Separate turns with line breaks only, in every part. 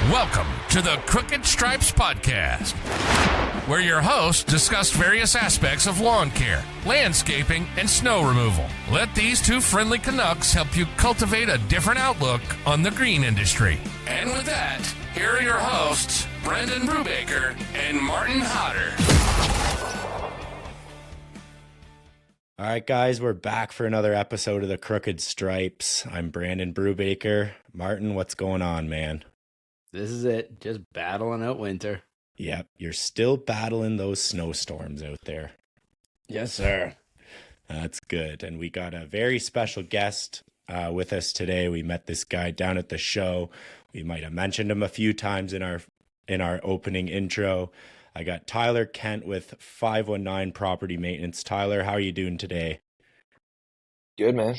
Welcome to the Crooked Stripes Podcast, where your hosts discuss various aspects of lawn care, landscaping, and snow removal. Let these two friendly Canucks help you cultivate a different outlook on the green industry. And with that, here are your hosts, Brendan Brubaker and Martin Hodder.
All right, guys, we're back for another episode of the Crooked Stripes. I'm Brandon Brubaker. Martin, what's going on, man?
This is it. Just battling out winter.
Yep, you're still battling those snowstorms out there.
Yes, sir.
That's good. And we got a very special guest with us today. We met this guy down at the show. We might have mentioned him a few times in our opening intro. I got Tyler Kent with 519 Property Maintenance. Tyler, how are you doing today?
Good, man.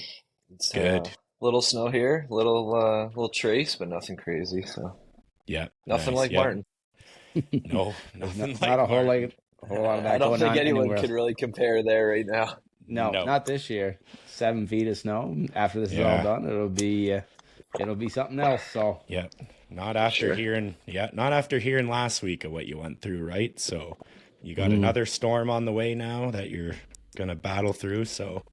It's
good.
Little snow here, little trace, but nothing crazy. So
yeah,
nothing
nice.
like Martin.
No, nothing
not a whole lot of that.
I don't
going
think
on
anyone
anywhere
could
else.
really compare there right now.
No, not this year. 7 feet of snow. After this is all done, it'll be something else. So
yeah, not after hearing last week of what you went through, right? So you got another storm on the way now that you're gonna battle through. So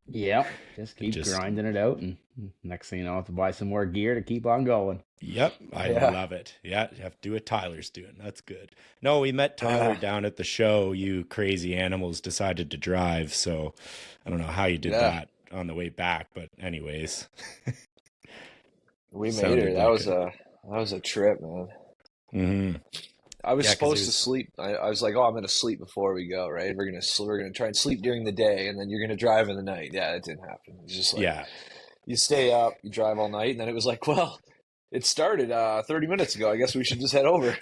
yeah, just keep grinding it out, and next thing you know, I have to buy some more gear to keep on going.
Yep, I love it. Yeah, you have to do what Tyler's doing. That's good. No, we met Tyler down at the show. You crazy animals decided to drive, so I don't know how you did that on the way back, but anyways.
We made it. That was a trip, man.
Mm-hmm.
I was supposed to sleep. I was like, I'm going to sleep before we go, right? We're gonna try and sleep during the day, and then you're going to drive in the night. Yeah, it didn't happen. It's just like, you stay up, you drive all night, and then it was like, well, it started 30 minutes ago. I guess we should just head over.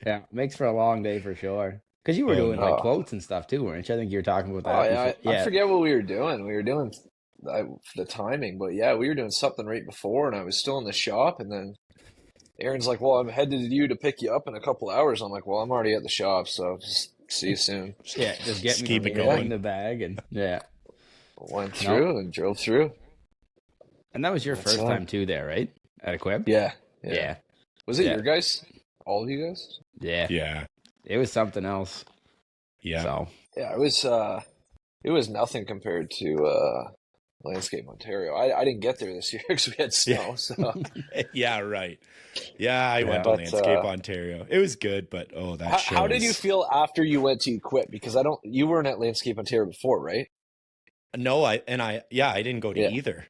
Yeah, makes for a long day for sure. Because you were doing like quotes and stuff too, weren't you? I think you were talking about that.
I forget what we were doing. We were doing the timing, but yeah, we were doing something right before, and I was still in the shop, and then Aaron's like, well, I'm headed to you to pick you up in a couple hours. I'm like, well, I'm already at the shop, so just see you soon.
Yeah, just
keep it going
in the bag, and
went through and drove through.
And that was your first time too there, right? At Equip?
Yeah. Was it
Yeah.
your guys? All of you guys?
Yeah.
It was something else.
Yeah.
So
Yeah, it was nothing compared to Landscape Ontario. I didn't get there this year because we had snow. So
Yeah, right. Yeah, I went to Landscape Ontario. It was good, but
how did you feel after you went to Equip? Because you weren't at Landscape Ontario before, right?
No, I didn't go to either.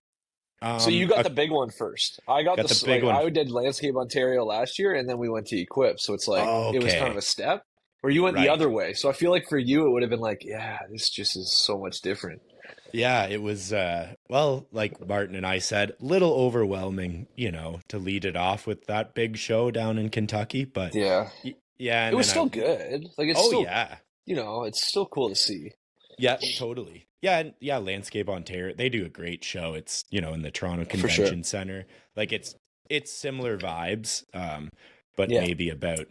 So you got the big one first. I got the big one. I did Landscape Ontario last year, and then we went to Equip. So it's like it was kind of a step. Where you went the other way. So I feel like for you, it would have been like, this just is so much different.
Yeah, it was, like Martin and I said, a little overwhelming, to lead it off with that big show down in Kentucky. But
yeah.
And
it was still good. Like it's it's still cool to see.
Yeah, totally. Yeah, Landscape Ontario, they do a great show. It's, in the Toronto Convention Center. Like it's similar vibes, but maybe about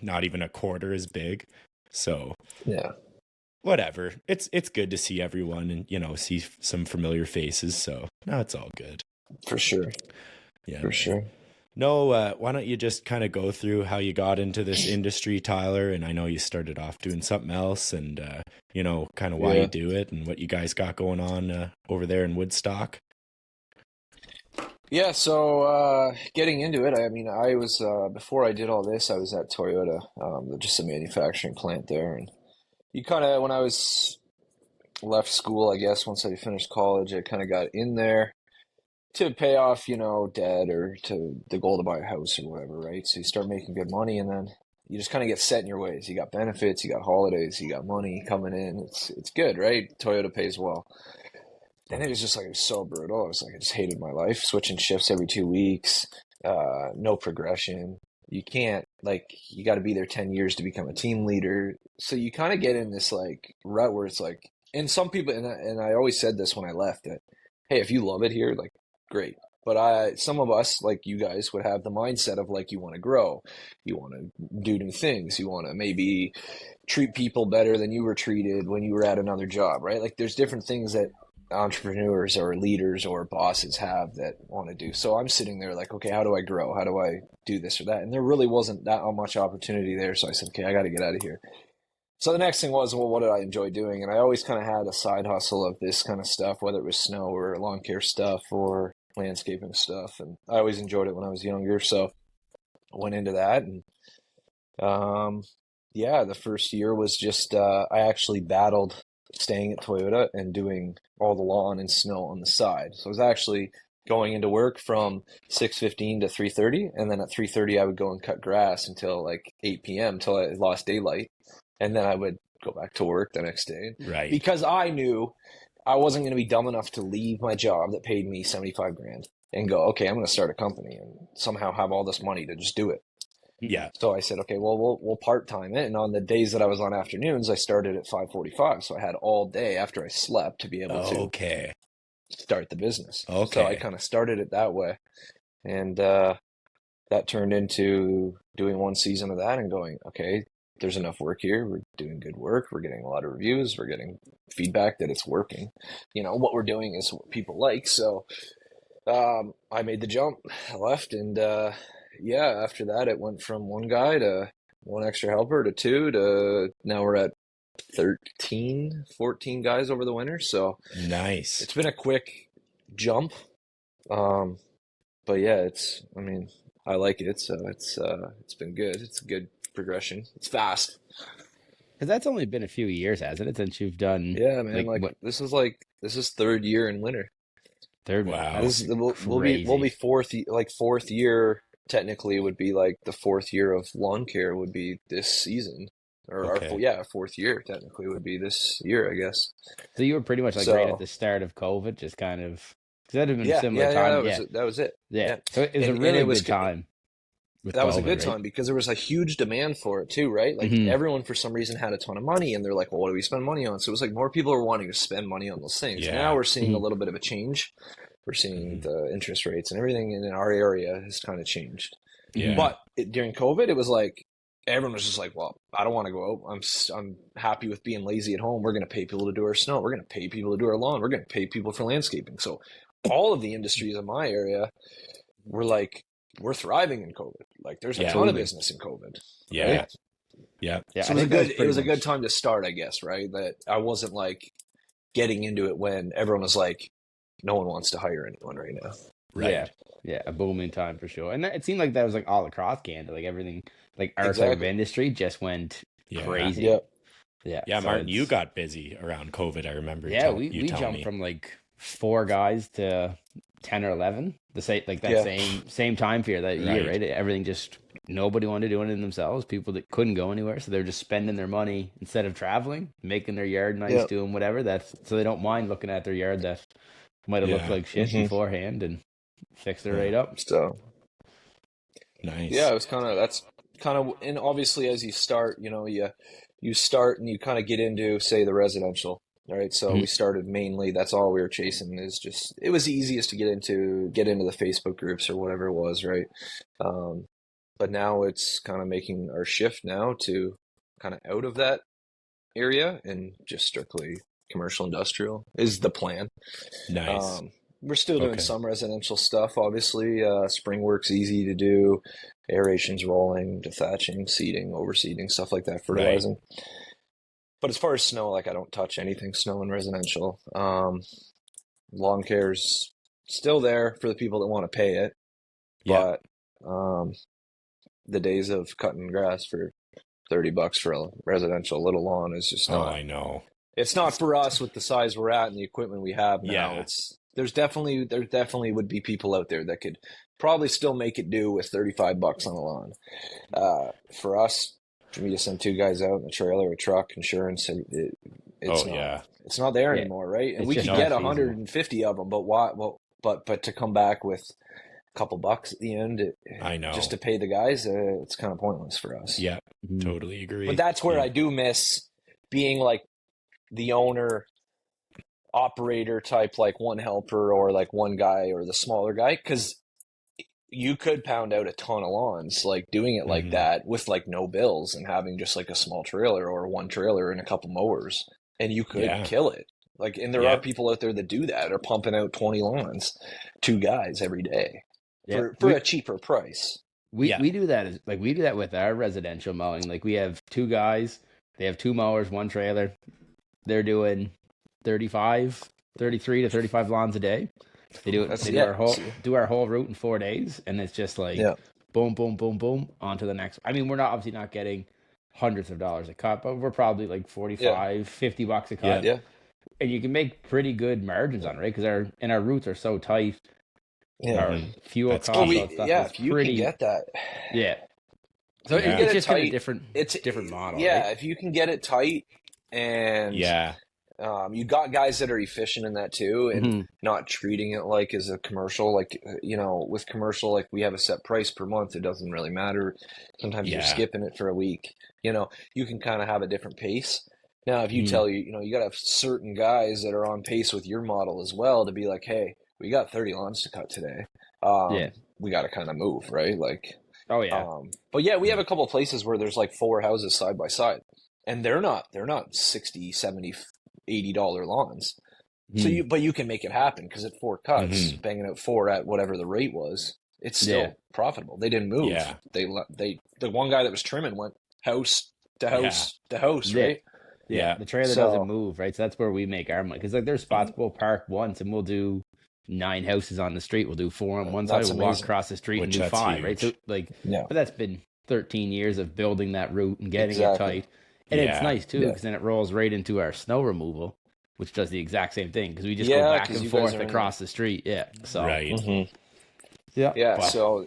not even a quarter as big. So whatever. It's good to see everyone and, see some familiar faces. So no, it's all good.
For sure.
Yeah.
For sure.
No, why don't you just kind of go through how you got into this industry, Tyler? And I know you started off doing something else and, kind of why you do it and what you guys got going on over there in Woodstock.
Yeah, so getting into it, I was, before I did all this, I was at Toyota, just a manufacturing plant there. And you kind of, when I was left school, I guess, once I finished college, I kind of got in there to pay off, debt or to the goal to buy a house or whatever, right? So you start making good money and then you just kind of get set in your ways. You got benefits, you got holidays, you got money coming in. It's good, right? Toyota pays well. And it was just like, it was so brutal. I just hated my life, switching shifts every 2 weeks, no progression. You can't, you got to be there 10 years to become a team leader. So you kind of get in this rut where it's like, and some people, and I always said this when I left, that, hey, if you love it here, great. But some of us, like you guys, would have the mindset of you want to grow, you want to do new things, you want to maybe treat people better than you were treated when you were at another job, right? There's different things that entrepreneurs or leaders or bosses have that want to do. So I'm sitting there like, okay, how do I grow? How do I do this or that? And there really wasn't that much opportunity there. So I said, okay, I got to get out of here. So the next thing was, well, what did I enjoy doing? And I always kind of had a side hustle of this kind of stuff, whether it was snow or lawn care stuff or landscaping stuff. And I always enjoyed it when I was younger. So I went into that. And yeah, the first year was just, I actually battled staying at Toyota and doing all the lawn and snow on the side. So I was actually going into work from 6:15 to 3:30, and then at 3:30 I would go and cut grass until like 8 p.m. till I lost daylight, and then I would go back to work the next day.
Right.
Because I knew I wasn't going to be dumb enough to leave my job that paid me 75 grand and go, okay, I'm going to start a company and somehow have all this money to just do it.
Yeah.
So I said, okay, well, we'll part-time it. And on the days that I was on afternoons, I started at 5:45. So I had all day after I slept to be able to start the business.
Okay.
So I kind of started it that way. And that turned into doing one season of that and going, okay, there's enough work here. We're doing good work. We're getting a lot of reviews. We're getting feedback that it's working. You know, what we're doing is what people like. So I made the jump. I left and yeah, after that, it went from one guy to one extra helper to two to now we're at 13, 14 guys over the winter. So
nice.
It's been a quick jump. But yeah, I like it. So it's been good. It's a good progression. It's fast.
Because that's only been a few years, hasn't it, since you've done?
Yeah, man. This is third year in winter.
Third.
Wow.
We'll be fourth year. Technically, would be like the fourth year of lawn care would be this season, or our fourth year technically would be this year, I guess.
So you were pretty much right at the start of COVID, just kind of because that had been a similar time.
That was it.
Yeah. So it was a really good time.
That was a good time because there was a huge demand for it too, right? Like everyone for some reason had a ton of money and they're like, well, what do we spend money on? So it was like more people are wanting to spend money on those things. Yeah. Now we're seeing a little bit of a change. We're seeing the interest rates and everything in our area has kind of changed.
Yeah.
But during COVID, it was like, everyone was just like, well, I don't want to go out. I'm happy with being lazy at home. We're going to pay people to do our snow. We're going to pay people to do our lawn. We're going to pay people for landscaping. So all of the industries in my area were like, we're thriving in COVID. Like there's a ton of business in COVID.
Yeah.
Right?
Yeah.
So it was a good time to start, I guess, right? That I wasn't like getting into it when everyone was like, no one wants to hire anyone right now.
Right.
Yeah, a booming time for sure. And it seemed like that was like all across Canada, like everything, like our type of industry just went crazy.
Yeah.
Yeah, so Martin, you got busy around COVID. I remember.
Yeah, we jumped from like 4 guys to 10 or 11. The same time period that year, right? Everything just nobody wanted to do anything themselves. People that couldn't go anywhere, so they're just spending their money instead of traveling, making their yard nice, doing whatever. So they don't mind looking at their yard that might have looked like shit beforehand and fixed it right up.
So
nice.
Yeah, that's kind of, and obviously as you start, you start and you kind of get into, say, the residential. All right, so we started mainly. That's all we were chasing. It was easiest to get into the Facebook groups or whatever it was, right? But now it's kind of making our shift now to kind of out of that area and just strictly commercial industrial is the plan.
Nice.
We're still doing some residential stuff. Obviously, spring work's easy to do. Aeration's rolling, dethatching, seeding, overseeding, stuff like that, fertilizing. Right. But as far as snow, like I don't touch anything snow in residential. Lawn care's still there for the people that want to pay it. Yeah. But the days of cutting grass for $30 for a residential little lawn is just not.
Oh, I know.
It's not for us with the size we're at and the equipment we have now.
Yeah.
There definitely would be people out there that could probably still make it do with $35 on a lawn. For us, for me to send 2 guys out in a trailer, a truck, insurance, it's not there anymore, right? And we could get 150 of them, but why? Well, but to come back with a couple bucks at the end,
I know, just
to pay the guys, it's kind of pointless for us.
Yeah, totally agree.
But that's where I do miss being like the owner operator type, like one helper or like one guy or the smaller guy, because you could pound out a ton of lawns, like doing it like that with like no bills and having just like a small trailer or one trailer and a couple mowers, and you could kill it. Like, and there are people out there that do that, are pumping out 20 lawns, 2 guys every day for a cheaper price.
We do that we do that with our residential mowing. Like, we have 2 guys, they have 2 mowers, 1 trailer. They're doing 33 to 35 lawns a day. They do do our whole route in 4 days, and it's just like boom, boom, boom, boom, on to the next. I mean, we're obviously not getting hundreds of dollars a cut, but we're probably like 45, $50 a cut.
Yeah.
And you can make pretty good margins on it, right? Because our routes are so tight.
Yeah.
Our fuel costs, all that stuff
if you can get that.
Yeah. So it's just tight, a different model.
Yeah,
right?
if you can get it tight, and you got guys that are efficient in that too, and not treating it like as a commercial. Like, with commercial, like, we have a set price per month. It doesn't really matter. Sometimes you're skipping it for a week. You can kind of have a different pace. Now, if you tell you got to have certain guys that are on pace with your model as well to be like, hey, we got 30 lawns to cut today. We got to kind of move, right? Like,
oh yeah.
But yeah, we have a couple of places where there's like 4 houses side by side, and they're not $60, $70, $80 lawns. So you can make it happen, because at 4 cuts, banging out 4 at whatever the rate was, it's still profitable. They didn't move.
Yeah.
The one guy that was trimming went house to house to house, right?
Yeah, the trailer doesn't move, right? So that's where we make our money. Because like, there's spots we'll park once and we'll do 9 houses on the street. We'll do 4 on one side. We'll walk across the street and do 5, huge. Right? So like, but that's been 13 years of building that route and getting it tight. And it's nice too, because then it rolls right into our snow removal, which does the exact same thing, because we just go back and forth across the street. Yeah. So
right.
Yeah. So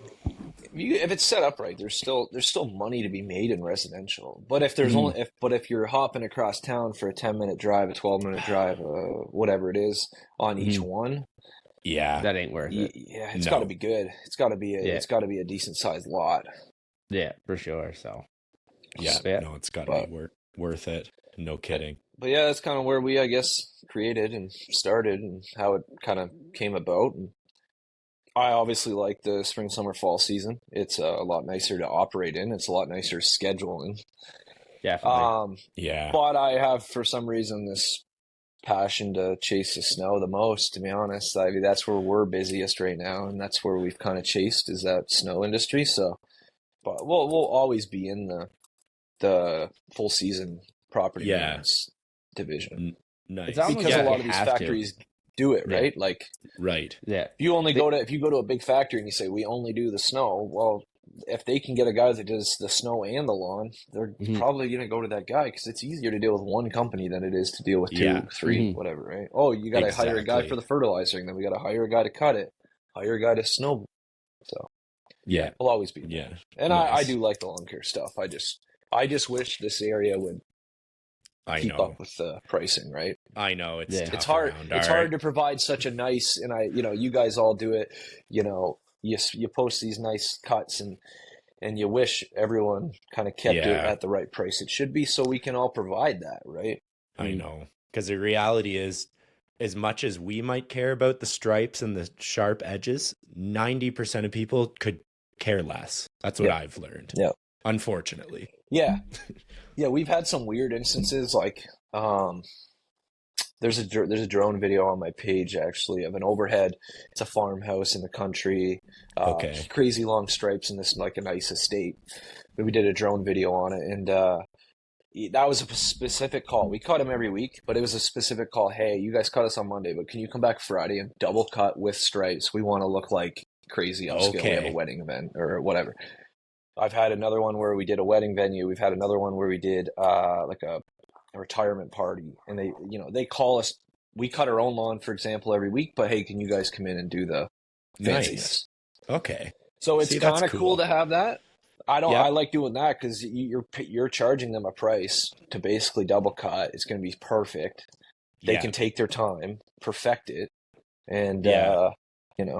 if it's set up right, there's still money to be made in residential. But if there's if you're hopping across town for a 10-minute drive, a 12-minute drive, whatever it is, on each one,
that ain't worth it.
Yeah, it's got to be good. It's got to be it's got to be a decent sized lot.
Yeah, for sure. So
no, it's got to be worth it. No kidding.
But yeah, that's kind of where we, I guess, created and started, and how it kind of came about. And I obviously like the spring, summer, fall season. It's a lot nicer to operate in. It's a lot nicer scheduling.
Definitely.
But I have, for some reason, this passion to chase the snow the most, to be honest. I mean, that's where we're busiest right now, and that's where we've kind of chased, is that snow industry. So, but we'll always be in the full season property maintenance division.
Nice.
Because a lot of these factories do it, right? Like,
right.
Yeah. If you go to a big factory and you say, we only do the snow, well, if they can get a guy that does the snow and the lawn, they're probably going to go to that guy, because it's easier to deal with one company than it is to deal with 2, 3, whatever, right? Oh, you got to hire a guy for the fertilizing, then we got to hire a guy to cut it, hire a guy to snow. So we'll always be there. Yeah. And nice. I do like the lawn care stuff. I just wish this area would keep up with the pricing, right?
I know it's
hard. It's hard to provide such a nice, and you guys all do it. You post these nice cuts, and you wish everyone kind of kept it at the right price it should be, so we can all provide that, right?
I know, because the reality is, as much as we might care about the stripes and the sharp edges, 90% of people could care less. That's what I've learned. Yeah, unfortunately.
Yeah. Yeah, we've had some weird instances, like there's a drone video on my page, actually, of an overhead. It's a farmhouse in the country. Crazy long stripes in this, like, a nice estate. But we did a drone video on it, and that was a specific call. We cut them every week, but it was a specific call. Hey, you guys cut us on Monday, but can you come back Friday and double cut with stripes? We want to look like crazy upscale. We have a wedding event or whatever. I've had another one where we did a wedding venue. We've had another one where we did like a retirement party, and they call us. We cut our own lawn, for example, every week. But hey, can you guys come in and do the fanciness?
Nice. Okay.
So it's kind of cool to have that. I like doing that, because you're charging them a price to basically double cut. It's going to be perfect. They can take their time, perfect it, and you're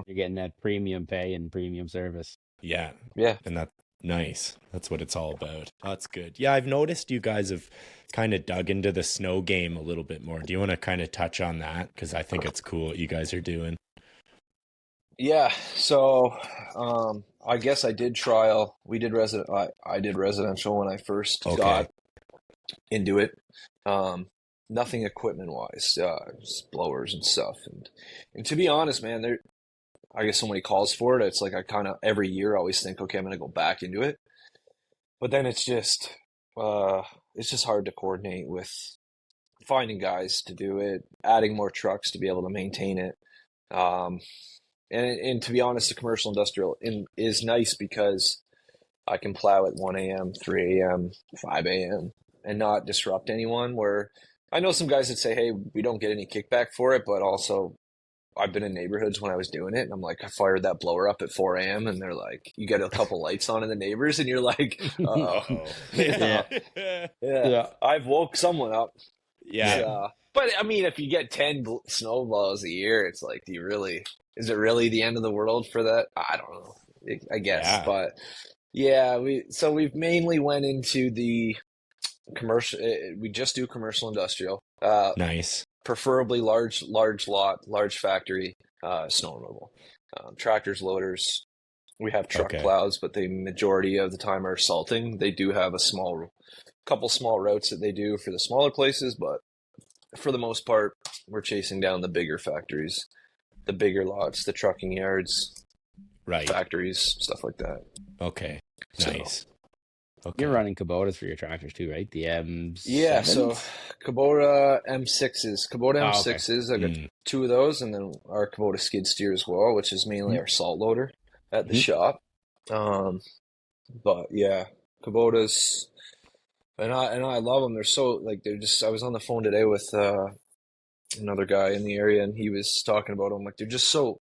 getting that premium pay and premium service.
Yeah. And that's nice. That's what it's all about. That's good. Yeah, I've noticed you guys have kind of dug into the snow game a little bit more. Do you want to kind of touch on that? Because I think it's cool what you guys are doing.
Yeah. So I guess I did trial. We did I did residential when I first got into it. nothing equipment wise, just blowers and stuff. And to be honest, man, I get so many calls for it. It's like I kind of every year always think, okay, I'm going to go back into it. But then it's just hard to coordinate with finding guys to do it, adding more trucks to be able to maintain it. Um, and to be honest, the commercial industrial is nice because I can plow at 1 a.m., 3 a.m., 5 a.m. and not disrupt anyone. Where I know some guys that say, hey, we don't get any kickback for it, but also I've been in neighborhoods when I was doing it, and I'm like, I fired that blower up at 4 a.m. and they're like, you get a couple lights on in the neighbors, and you're like, uh-oh. Yeah. I've woke someone up.
Yeah.
But I mean, if you get 10 snow blows a year, it's like, is it really the end of the world for that? I don't know. I guess, but yeah, we've mainly went into the commercial. We just do commercial industrial.
Nice.
Preferably large lot, large factory, snow removal. Tractors, loaders. We have truck plows, but the majority of the time are salting. They do have couple small routes that they do for the smaller places, but for the most part, we're chasing down the bigger factories, the bigger lots, the trucking yards, factories, stuff like that.
Okay, nice. Okay.
You're running Kubotas for your tractors too, right? The M7s?
Yeah, so Kubota M6s. Kubota M6s, I got 2 of those, and then our Kubota skid steer as well, which is mainly our salt loader at the shop. But yeah, Kubotas, and I love them. They're so, like, I was on the phone today with another guy in the area, and he was talking about them. Like, they're just so,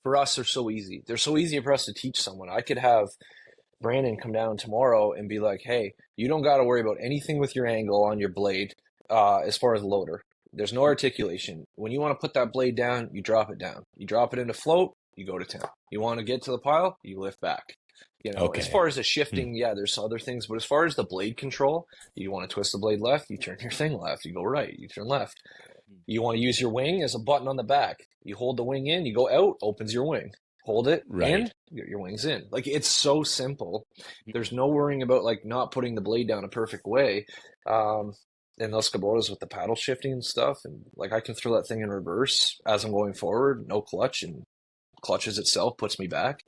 for us, they're so easy. They're so easy for us to teach someone. I could have Brandon come down tomorrow and be like, hey, you don't got to worry about anything with your angle on your blade as far as loader. There's no articulation. When you want to put that blade down, you drop it down. You drop it into float, you go to town. You want to get to the pile, you lift back. As far as the shifting, there's other things. But as far as the blade control, you want to twist the blade left, you turn your thing left. You go right, you turn left. You want to use your wing as a button on the back. You hold the wing in, you go out, opens your wing. Hold it in, your wing's in. Like, it's so simple. There's no worrying about, like, not putting the blade down a perfect way. And those Kubotas with the paddle shifting and stuff, and like, I can throw that thing in reverse as I'm going forward, no clutch, and clutches itself, puts me back.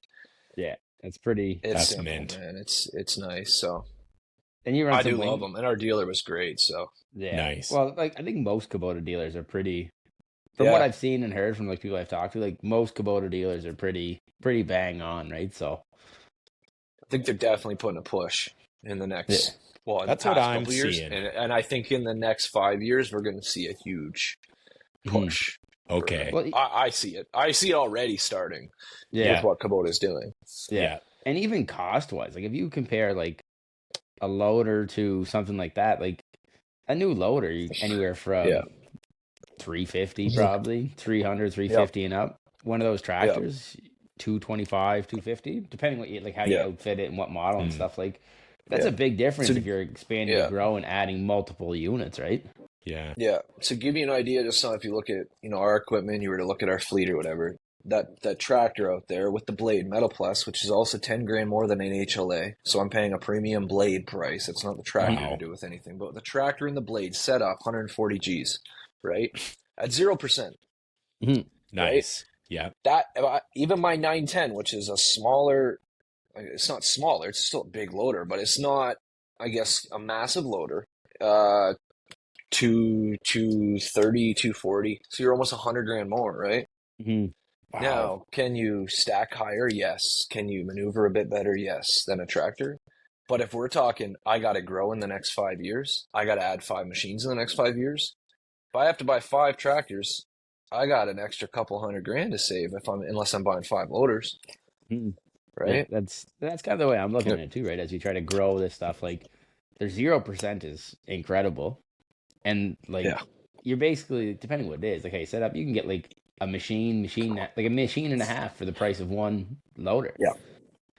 Yeah, it's
simple, man. It's nice. So,
and you run
I do love them, and our dealer was great. So
nice.
Well, like, I think most Kubota dealers are pretty. From what I've seen and heard from, like, people I've talked to, like, most Kubota dealers are pretty bang on, right? So
I think they're definitely putting a push in the next. Well,
that's what I'm seeing,
and I think in the next 5 years we're going to see a huge push.
Okay,
well, I see it. I see it already starting. With what Kubota is doing.
Yeah, and even cost wise, like, if you compare, like, a loader to something like that, like a new loader, anywhere from 350 probably 300, 350 and up. One of those tractors, 225, 250, depending what you like, how you outfit it and what model and stuff. Like, that's a big difference if you're expanding to grow and adding multiple units, right?
Yeah. So give you an idea, just so if you look at our equipment, you were to look at our fleet or whatever, that tractor out there with the blade, Metal Plus, which is also 10 grand more than an HLA. So I'm paying a premium blade price. It's not the tractor to do with anything, but the tractor and the blade set up 140 G's. Right? At 0%.
Nice.
Right? Yeah. That even my 910, which is a smaller, it's not smaller, it's still a big loader, but it's not, I guess, a massive loader. 230, 240. So you're almost 100 grand more, right? Wow. Now, can you stack higher? Yes. Can you maneuver a bit better? Yes, than a tractor. But if we're talking, I got to grow in the next 5 years, I got to add 5 machines in the next 5 years. If I have to buy 5 tractors, I got an extra couple $100 grand to save unless I'm buying 5 loaders. Right?
Yeah, that's kind of the way I'm looking at it too, right? As you try to grow this stuff, like, their 0% is incredible. And, like, you're basically, depending what it is, like, hey, set up, you can get, like, a machine and a half for the price of one loader. Yeah.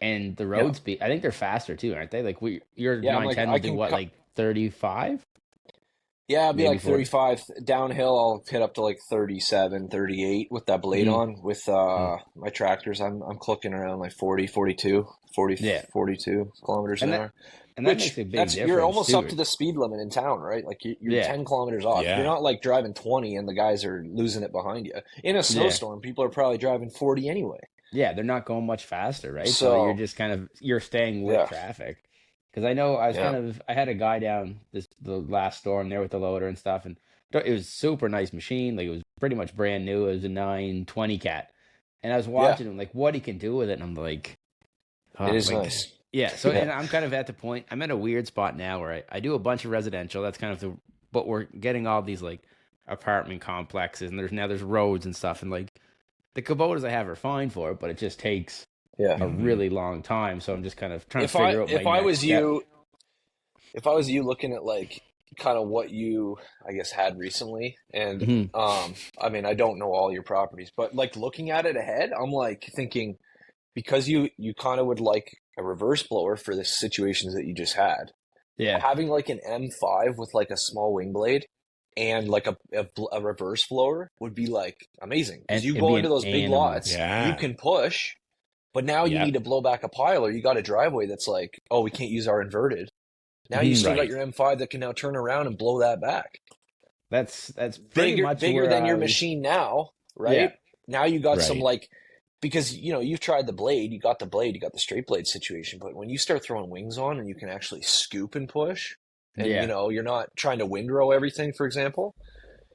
And the road speed, I think they're faster too, aren't they? Like, your 910 will do what, like 35?
Yeah, it'd be
maybe
like
40.
35 downhill. I'll hit up to like 37, 38 with that blade
Mm-hmm.
on. With
Mm-hmm.
my tractors, I'm clicking around like 40, 42, 40,
Yeah,
42 kilometers an
and
hour.
that makes
Which
a big
you're
difference
almost up
too.
to the speed limit in town, right? Like you're
Yeah,
10 kilometers off. You're
Yeah.
not like driving 20 and the guys are losing it behind you. In a
yeah,
snowstorm, people are probably driving 40 anyway.
yeah. They're not going much faster, right? So you're
So,
just kind of you're staying with
yeah,
traffic. Because I know
yeah,
I had a guy down the last storm there with the loader and stuff, and it was super nice machine. Like it was pretty much brand new. It was a 920 cat, and I was
yeah.
watching him like what he can do with it, and I'm like,
It
huh,
is
like
nice.
yeah. So
Yeah,
and I'm kind of at the point. I'm at a weird spot now where I do a bunch of residential. That's kind of but we're getting all these like apartment complexes, and there's roads and stuff, and like the Kubotas I have are fine for it, but it just takes
yeah.
a
Hmm.
really long time. So I'm just kind of trying to
If I
figure out my
if I
next
was
step.
you, if I was you looking at like kind of what you I guess had recently, and
Hmm.
I mean I don't know all your properties, but like looking at it ahead, I'm like thinking because you kind of would like a reverse blower for the situations that you just had.
Yeah.
Having like an M5 with like a small wing blade and like a reverse blower would be like amazing because
And
you
it'd
go
be
into
an
those big
animal.
lots, you
Yeah.
can push, but now you need
Yep.
to blow back a pile or you got a driveway that's like, oh, we can't use our inverted. Now you
Mhm.
still got
Right.
your M5 that can now turn around and blow that back.
That's pretty much
Bigger
where
than
I
your
was.
machine now,
Yeah.
right? Now you got some
Right.
like because you've tried the blade, you got the blade, you got the straight blade situation, but when you start throwing wings on and you can actually scoop and push, and
Yeah.
you're not trying to windrow everything, for example,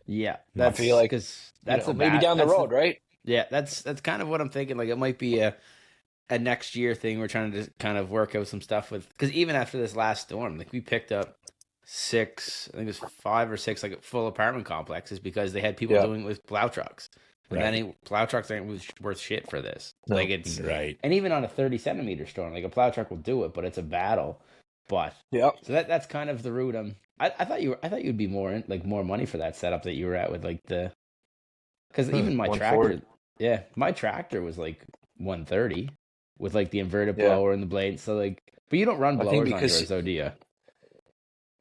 Yeah.
I feel
That's
like
because that's a
maybe
bad.
down the road, right?
Yeah. That's kind of what I'm thinking. Like it might be a next year thing. We're trying to kind of work out some stuff with because even after this last storm, like we picked up six, I think it was 5 or 6 like full apartment complexes because they had people
Yeah,
doing it with plow trucks. And
Right.
then plow trucks aren't worth shit for this.
no,
Like it's
Right.
and even on a 30 centimeter storm, like a plow truck will do it, but it's a battle. But
yeah,
so that's kind of the route I thought I thought you'd be more like more money for that setup that you were at with like the because even my
140.
tractor, yeah, my tractor was like 130 with like the inverted
Yeah,
blower and the blade. So like, but you don't run
I think
blowers on yours,
because
though, do you?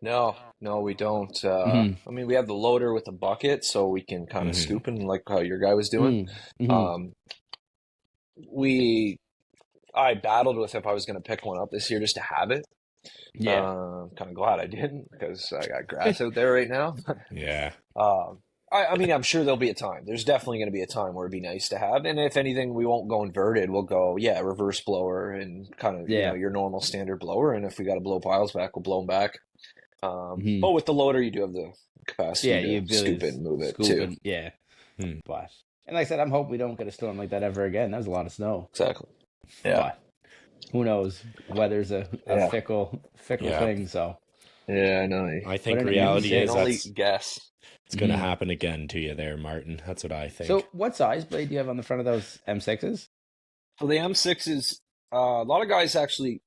no, we don't.
Mm-hmm.
I mean, we have the loader with the bucket, so we can kind of
Hmm.
scoop and like how your guy was doing.
Mm-hmm.
Um, we I battled with if I was going to pick one up this year just to have it.
Yeah.
Kind of glad I didn't because I got grass out there right now.
Yeah.
Um, I mean, I'm sure there'll be a time. There's definitely going to be a time where it'd be nice to have. And if anything, we won't go inverted. We'll go, yeah, reverse blower and kind of,
Yeah.
your normal standard blower. And if we got to blow piles back, we'll blow them back.
Mm-hmm.
But with the loader, you do have the
Yeah,
capacity
you
to
really
scoop it and move it
scoop
too.
and yeah.
Hmm.
But and like I said, I'm hoping we don't get a storm like that ever again. That was a lot of snow.
Exactly. Yeah.
But who knows? Weather's a
Yeah.
fickle
Yeah.
thing. So,
Yeah, I know.
I
But
think
anyway,
reality
You
you
can
is
only
that's
guess.
it's going to
Mhm.
happen again to you there, Martin. That's what I
So
think.
what size blade do you have on the front of those M6s?
So the M6 is a lot of guys actually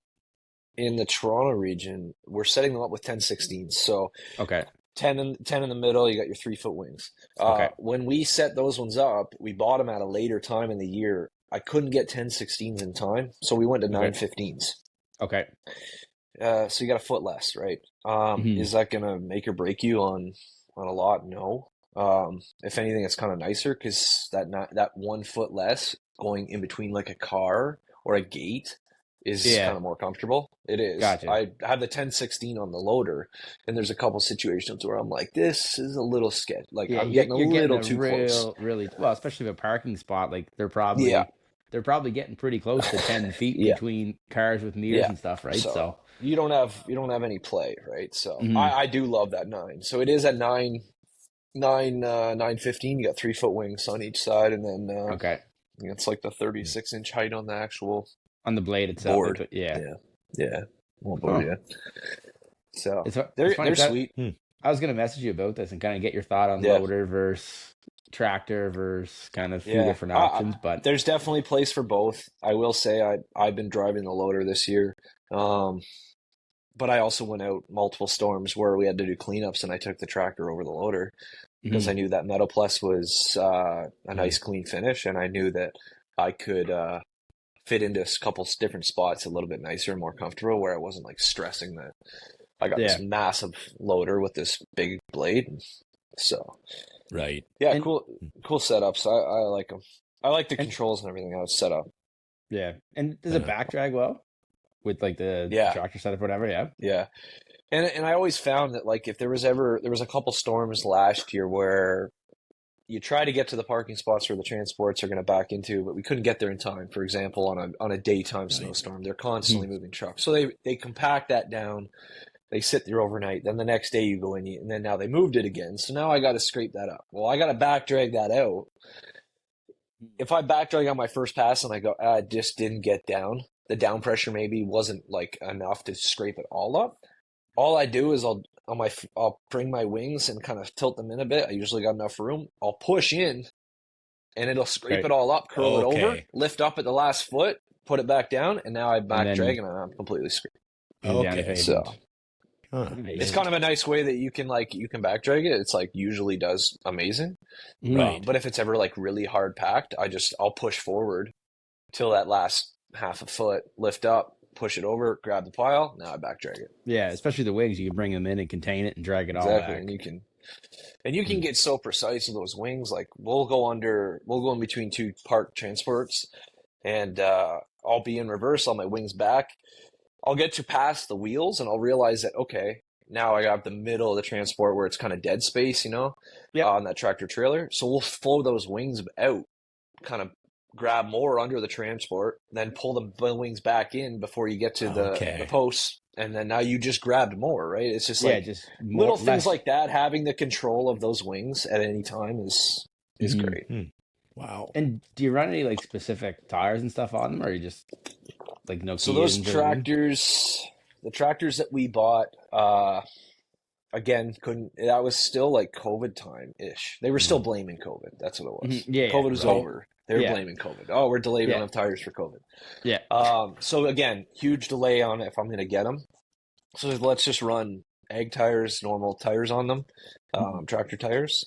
in the Toronto region, we're setting them up with 10/16s. So
Okay.
10 in the middle, you got your 3-foot wings.
Okay.
When we set those ones up, we bought them at a later time in the year. I couldn't get 10/16s in time, so we went to
Okay.
9/15s.
Okay.
So you got a foot less, right?
Mhm.
Is that gonna make or break you on a lot? No. If anything, it's kind of nicer because that 1 foot less going in between like a car or a gate is
Yeah.
kind of more comfortable. It is.
Gotcha.
I have the 10/16 on the loader, and there's a couple situations where I'm like, this is a little sketch. Like
Yeah,
I'm getting a
you're getting
little
a
too close.
really well, especially with a parking spot. Like
Yeah,
they're probably getting pretty close to 10 feet
yeah,
between cars with mirrors
yeah.
and stuff, right?
So
So,
you don't have any play, right? So
mhm.
I do love that 9. So it is at 9/15. You got 3-foot wings on each side, and then
Okay,
it's like the 36-inch height on the actual
on the blade itself.
board.
Yeah.
Yeah, won't
Huh.
bore you. So
It's
they're
funny.
sweet.
I was gonna message you about this and kind of get your thought on
Yeah,
loader versus tractor versus kind of few
yeah.
different options, but
There's definitely place for both. I will say I've been driving the loader this year, but I also went out multiple storms where we had to do cleanups, and I took the tractor over the loader because
mhm.
I knew that Metal Plus was a
Hmm.
nice clean finish, and I knew that I could fit into a couple different spots a little bit nicer and more comfortable where I wasn't like stressing that I got this massive loader with this big blade. So,
right.
Yeah, and, cool setups. I like them. I like the controls and everything how it's set up.
Yeah. And does it back drag well with like the tractor setup, whatever? Yeah.
Yeah. And I always found that like if there was a couple storms last year where you try to get to the parking spots where the transports are going to back into, but we couldn't get there in time. For example, on a daytime snowstorm, they're constantly moving trucks. So they compact that down. They sit there overnight. Then the next day you go in, and then now they moved it again. So now I got to scrape that up. Well, I got to back drag that out. If I back drag on my first pass and I go, I just didn't get down, the down pressure maybe wasn't like enough to scrape it all up. All I do is I'll bring my wings and kind of tilt them in a bit. I usually got enough room. I'll push in, and it'll scrape it all up, curl it over, lift up at the last foot, put it back down, and now I back drag and I'm completely scraped.
Okay,
so it's kind of a nice way that you can back drag it. It's like usually does amazing,
right?
But if it's ever like really hard packed, I'll push forward till that last half a foot, lift up, push it over, grab the pile. Now I back drag it.
Yeah, especially the wings, you can bring them in and contain it and drag it all back.
And you can get so precise with those wings. Like we'll go in between two parked transports, and I'll be in reverse on my wings back. I'll get to past the wheels, and I'll realize that okay, now I got the middle of the transport where it's kind of dead space, on that tractor trailer. So we'll flow those wings out, kind of grab more under the transport, then pull the wings back in before you get to the posts, and then now you just grabbed more, right? It's just just little things like that. Having the control of those wings at any time is great.
Wow.
And do you run any like specific tires and stuff on them, or are you just like no?
So those tractors, the tractors that we bought, again, that was still like COVID time ish. They were still blaming COVID. That's what it was. COVID was over. They were blaming COVID. Oh, we're delayed. We don't have tires for COVID.
Yeah.
So again, huge delay on if I'm going to get them. So let's just run egg tires, normal tires on them, tractor tires.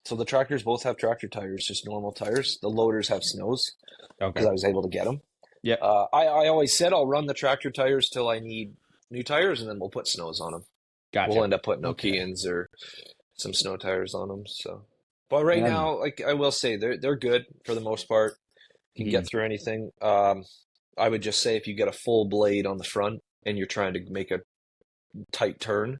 So the tractors both have tractor tires, just normal tires. The loaders have snows because I was able to get them.
Yeah.
I always said I'll run the tractor tires till I need new tires, and then we'll put snows on them.
Gotcha.
We'll end up putting Nokians or some snow tires on them. So, but right now, like I will say, they're good for the most part. You can get through anything. I would just say if you get a full blade on the front and you're trying to make a tight turn,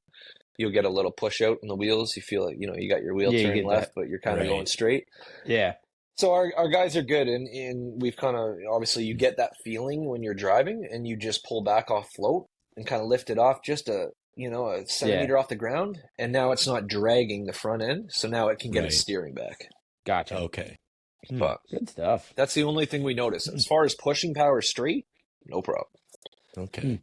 you'll get a little push out in the wheels. You feel like you got your wheel turning left, but you're kind of going straight.
Yeah.
So our guys are good, and we've kind of obviously you get that feeling when you're driving and you just pull back off float and kind of lift it off just a centimeter off the ground, and now it's not dragging the front end, so now it can get its steering back.
Gotcha.
Okay.
But
good stuff.
That's the only thing we notice. As far as pushing power straight, no problem.
Okay.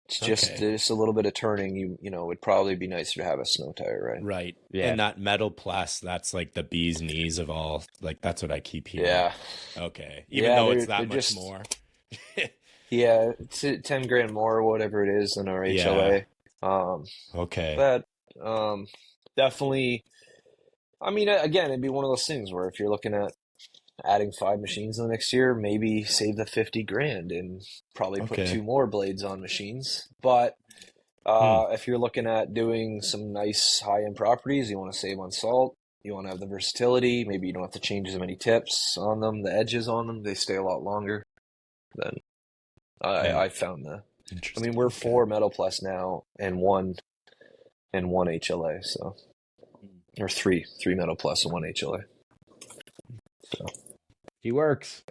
It's just a little bit of turning. It would probably be nicer to have a snow tire, right?
Right.
Yeah.
And that metal plus, that's like the bee's knees of all. Like that's what I keep hearing.
Yeah.
Okay. Even though it's that much more.
Yeah, it's $10,000 more or whatever it is than our HLA.
Okay.
But definitely. I mean, again, it'd be one of those things where if you're looking at adding 5 machines in the next year, maybe save the $50,000 and probably put 2 more blades on machines. But if you're looking at doing some nice high-end properties, you want to save on salt, you want to have the versatility, maybe you don't have to change as many tips on them, the edges on them, they stay a lot longer. Then I found that. I mean, we're 4 Metal Plus now and one HLA, so or 3 Metal Plus and 1 HLA. So.
He works.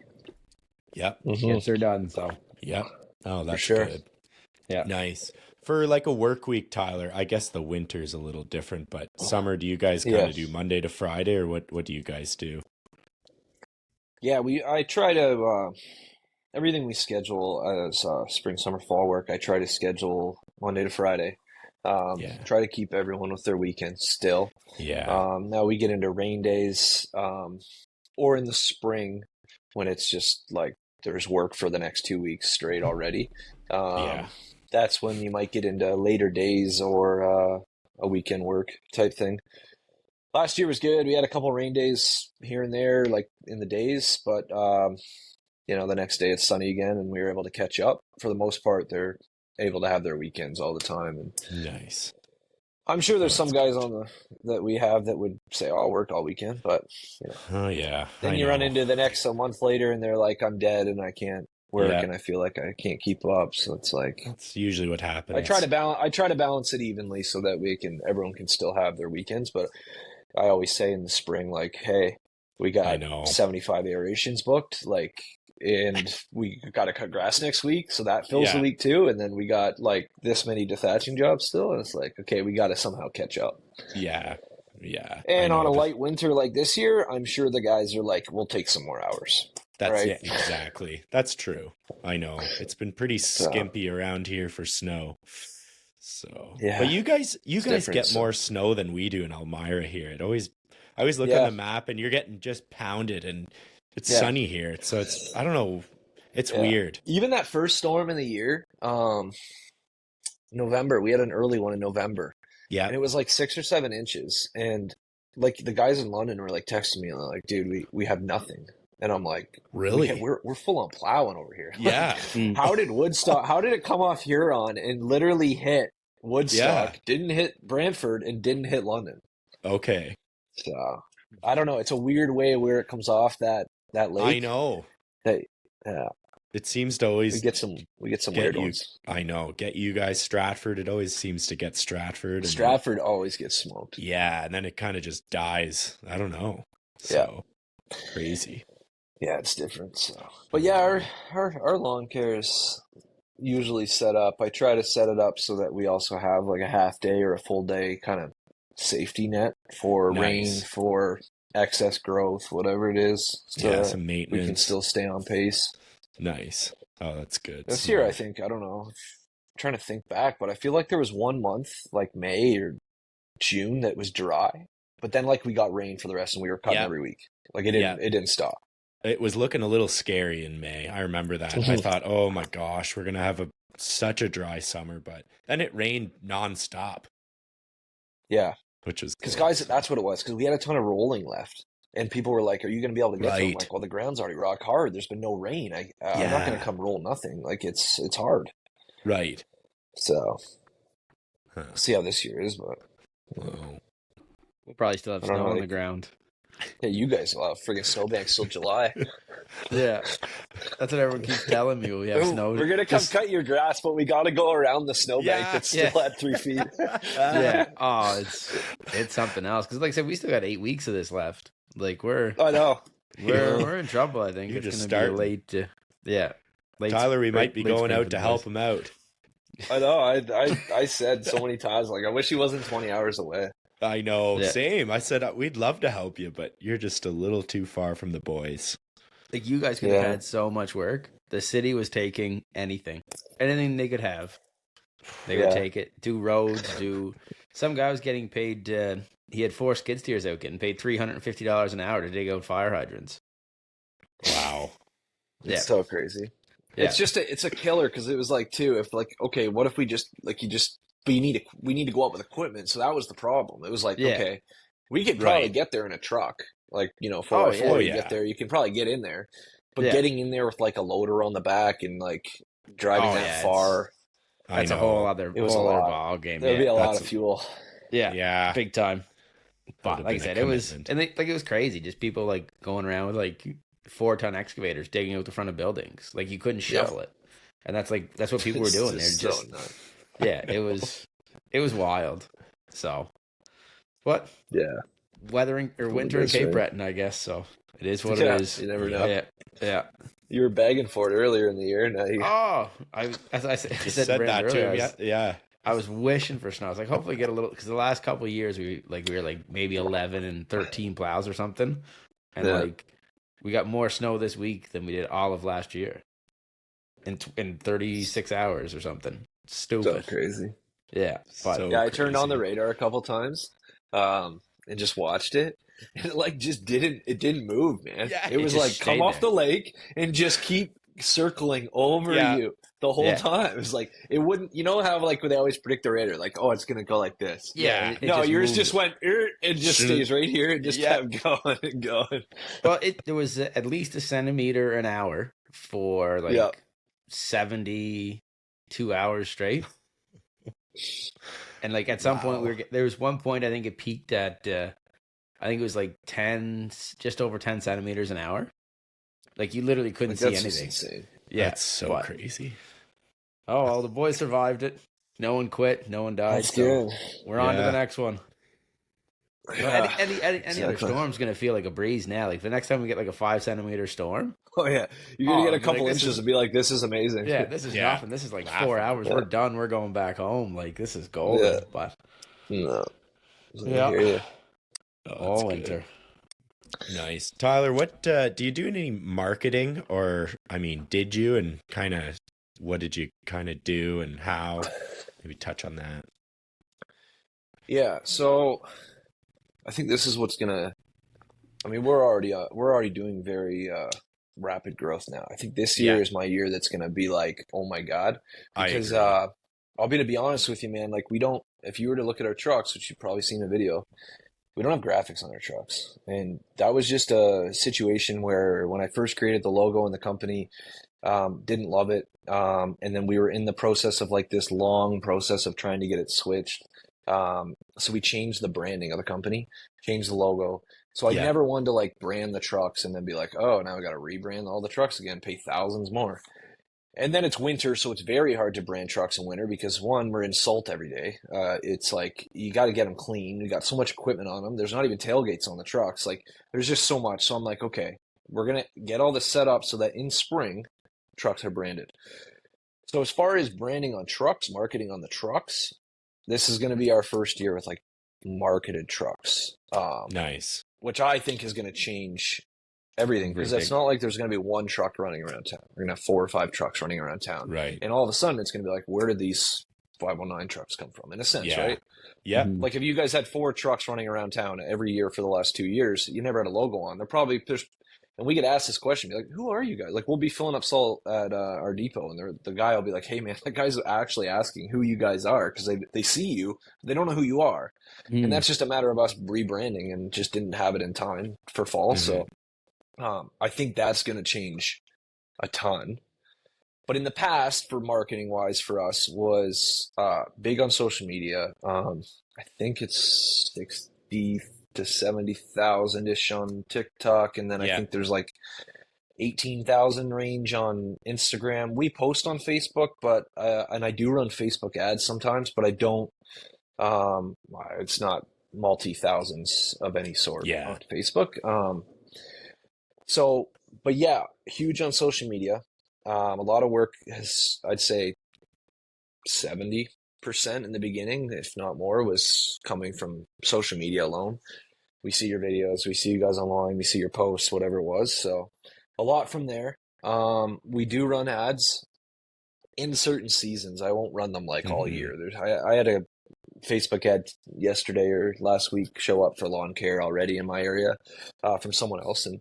Yep.
Gets her done. So.
Yep. Oh, that's
sure.
good.
Yeah.
Nice. For like a work week, Tyler, I guess the winter's a little different, but summer, do you guys kind of do Monday to Friday, or what do you guys do?
Yeah, I try to everything we schedule as spring, summer, fall work, I try to schedule Monday to Friday. Try to keep everyone with their weekends still.
Yeah.
Now we get into rain days, or in the spring when it's just like there's work for the next 2 weeks straight already. That's when you might get into later days or a weekend work type thing. Last year was good. We had a couple rain days here and there, like in the days, but the next day it's sunny again, and we were able to catch up. For the most part, they're able to have their weekends all the time. And
Nice.
I'm sure there's some guys that we have that would say, "Oh, I worked all weekend," but
Oh yeah.
then you run into the next a month later, and they're like, "I'm dead, and I can't work, and I feel like I can't keep up." So it's like
that's usually what happens.
I try to balance it evenly so that everyone can still have their weekends. But I always say in the spring, like, "Hey, we got 75 aerations booked, like." And we got to cut grass next week, so that fills the week too. And then we got like this many dethatching jobs still, and it's like, okay, we got to somehow catch up.
Yeah.
And on a light winter like this year, I'm sure the guys are like, we'll take some more hours.
That's
right?
Yeah, exactly. That's true. I know it's been pretty skimpy around here for snow. So, but you guys get more snow than we do in Elmira here. I always look on the map, and you're getting just pounded and. It's sunny here, so I don't know. It's weird.
Even that first storm in the year, November, we had an early one in November.
Yeah.
And it was like 6 or 7 inches. And like the guys in London were like texting me and they're like, dude, we have nothing. And I'm like,
really?
We're full on plowing over here.
Yeah.
How did it come off Huron and literally hit Woodstock, didn't hit Brantford, and didn't hit London?
Okay.
So I don't know. It's a weird way where it comes off that lake.
I know. It seems to always
we get some weird ones.
I know. Get you guys Stratford. It always seems to get Stratford.
Stratford always gets smoked.
Yeah, and then it kind of just dies. I don't know. So crazy.
Yeah, it's different. So, but yeah, our lawn care is usually set up. I try to set it up so that we also have like a half day or a full day kind of safety net for rain, for excess growth, whatever it is. So
some maintenance.
We can still stay on pace.
Nice. Oh, that's good.
This year, I think, I don't know, I'm trying to think back, but I feel like there was one month, like May or June, that was dry. But then like we got rain for the rest and we were cutting every week. Like it didn't stop.
It was looking a little scary in May. I remember that. I thought, oh my gosh, we're going to have such a dry summer, but then it rained nonstop.
Yeah.
Which is
because guys, that's what it was. Because we had a ton of rolling left, and people were like, "Are you going to be able to get them?" I'm like, well, the ground's already rock hard. There's been no rain. I'm not going to come roll nothing. Like it's hard.
Right.
So see how this year is, but
we'll probably still have snow on the ground.
Yeah, you guys will have friggin' snowbanks till July.
Yeah, that's what everyone keeps telling me. We have snow.
We're gonna come cut your grass, but we got to go around the snowbank that's still at 3 feet.
It's something else. Because like I said, we still got 8 weeks of this left. Like
I know
we're in trouble. I think it's gonna be late. Late.
Tyler, we might be going out to help him out.
I know. I said so many times, like I wish he wasn't 20 hours away.
I know, same. I said we'd love to help you, but you're just a little too far from the boys.
Like you guys could have had so much work. The city was taking anything they could have. They would take it. Do roads. Some guy was getting paid. He had 4 skid steers out, getting paid $350 an hour to dig out fire hydrants.
Wow,
it's so crazy. Yeah. It's just it's a killer because it was like too. If like okay, what if we just like you just. But we need to go out with equipment, so that was the problem. It was like, okay, we could probably get there in a truck, like 4x4. You get there, you can probably get in there, but getting in there with like a loader on the back and like driving that far,
that's a whole other ball game.
There'd be a lot of fuel.
Yeah, big time. But like I said, it was crazy. Just people like going around with like 4-ton excavators digging out the front of buildings. Like you couldn't shovel it, and that's what people were doing. They're just. Yeah, it was wild. So, what?
Yeah,
weathering or winter in Cape Breton, I guess. So it is what it is.
You never know.
Yeah.
You were begging for it earlier in the year. Now
I said
that
earlier,
too. Yeah.
I was wishing for snow. I was like, hopefully get a little because the last couple of years we were like maybe 11 and 13 plows or something, and like we got more snow this week than we did all of last year in 36 hours or something. Stupid.
So crazy.
Yeah. But
I turned on the radar a couple times and just watched it. And it didn't move, man. Yeah, it was like come off the lake and just keep circling over you the whole time. It was like it wouldn't how like they always predict the radar, like, oh, it's gonna go like this.
Yeah.
No, yours just went it just stays right here and just kept going and going.
Well, there was at least a centimeter an hour for like 70 2 hours straight. And like at some point there was one point I think it peaked at I think it was like 10, just over 10 centimeters an hour. Like you literally couldn't see anything.
Insane.
Yeah,
that's so crazy.
Oh, well, the boys survived it. No one quit. No one died.
That's good.
We're on to the next one.
Yeah,
Any other storm's going to feel like a breeze now. Like the next time we get like a 5-centimeter storm.
Oh, yeah. You're going to get a couple inches and be like, this is amazing.
Yeah, this is nothing. This is like 4 hours. We're done. We're going back home. Like this is golden.
Yeah.
But
no.
Yeah.
All
winter.
Nice. Tyler, what do you do any marketing, or I mean, did you, and kind of what did you kind of do and how? Maybe touch on that.
Yeah, so I think this is what's gonna. I mean, we're already doing very rapid growth now. I think this year is my year that's gonna be like, oh my God, because I'll be honest with you, man. Like we don't. If you were to look at our trucks, which you've probably seen a video, we don't have graphics on our trucks, and that was just a situation where when I first created the logo and the company, didn't love it, and then we were in the process of like this long process of trying to get it switched. So we changed the branding of the company, changed the logo. So I never wanted to like brand the trucks and then be like, oh, now we got to rebrand all the trucks again, pay thousands more. And then it's winter, so it's very hard to brand trucks in winter because one, we're in salt every day. It's like you got to get them clean. We got so much equipment on them. There's not even tailgates on the trucks. Like there's just so much. So I'm like, okay, we're gonna get all this set up so that in spring, trucks are branded. So as far as branding on trucks, marketing on the trucks, this is going to be our first year with like marketed trucks.
Nice.
Which I think is going to change everything because it's not like there's going to be one truck running around town. We're going to have 4 or 5 trucks running around town.
Right.
And all of a sudden it's going to be like, where did these 509 trucks come from in a sense, right?
Yeah.
Like if you guys had 4 trucks running around town every year for the last 2 years, you never had a logo on. They're probably and we get asked this question, be like, who are you guys? Like we'll be filling up salt at our depot and the guy will be like, hey man, that guy's actually asking who you guys are because they see you, they don't know who you are. And that's just a matter of us rebranding and just didn't have it in time for fall. So I think that's going to change a ton. But in the past, for marketing wise for us was big on social media. I think it's 60 to 70,000 ish on TikTok. And then I think there's like 18,000 range on Instagram. We post on Facebook, but, and I do run Facebook ads sometimes, but I don't, it's not multi-thousands of any sort on Facebook. So, but yeah, huge on social media. A lot of work has, I'd say 70% in the beginning, if not more, was coming from social media alone. We see your videos, we see you guys online, we see your posts, whatever it was. So a lot from there. We do run ads in certain seasons. I won't run them like all year. I had a Facebook ad yesterday or last week show up for lawn care already in my area from someone else, and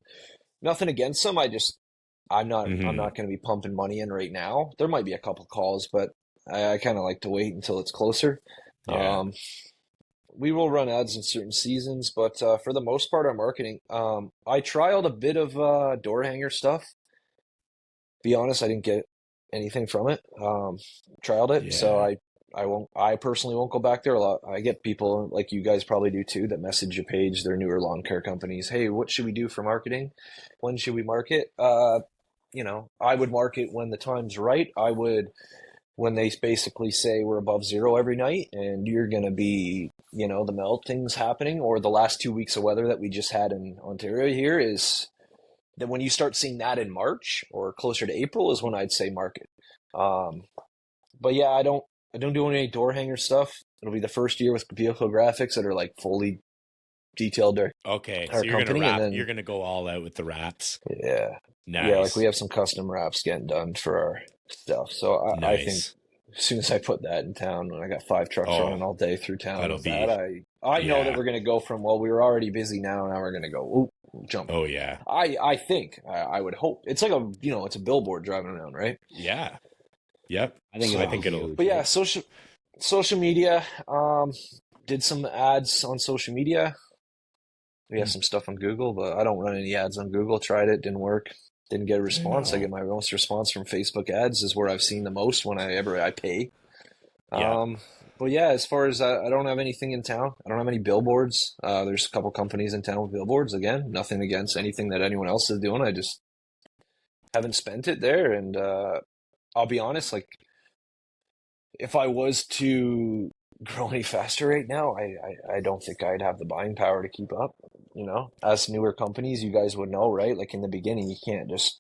nothing against them. I'm not going to be pumping money in right now. There might be a couple calls, but I kind of like to wait until it's closer. Yeah. We will run ads in certain seasons, but for the most part, our marketing, I trialed a bit of door hanger stuff. Be honest, I didn't get anything from it. Trialed it, so I personally won't go back there a lot. I get people like you guys probably do too that message your page, their newer lawn care companies. Hey, what should we do for marketing? When should we market? I would market when the time's right. When they basically say we're above zero every night and you're going to be, the melting's happening, or the last 2 weeks of weather that we just had in Ontario here, is that when you start seeing that in March or closer to April is when I'd say market. But yeah, I don't do any door hanger stuff. It'll be the first year with vehicle graphics that are like fully detailed.
Okay, so you're going to go all out with the wraps.
Yeah.
Nice.
Yeah, like we have some custom wraps getting done for our stuff. So I think as soon as I put that in town, when I got 5 trucks running all day through town, I know that we're going to go from, well, we were already busy now we're going to go, jump.
Oh, yeah.
I think, I would hope. It's like it's a billboard driving around, right?
Yeah. Yep.
I think it'll.
But yeah, social media, did some ads on social media. We have some stuff on Google, but I don't run any ads on Google. Tried it, didn't work. Didn't get a response. I get my most response from Facebook ads is where I've seen the most when I pay.
Yeah.
But yeah, as far as I don't have anything in town. I don't have any billboards. There's a couple companies in town with billboards. Again, nothing against anything that anyone else is doing. I just haven't spent it there. And I'll be honest, like if I was to grow any faster right now, I don't think I'd have the buying power to keep up. You know, as newer companies, you guys would know, right? Like in the beginning, you can't just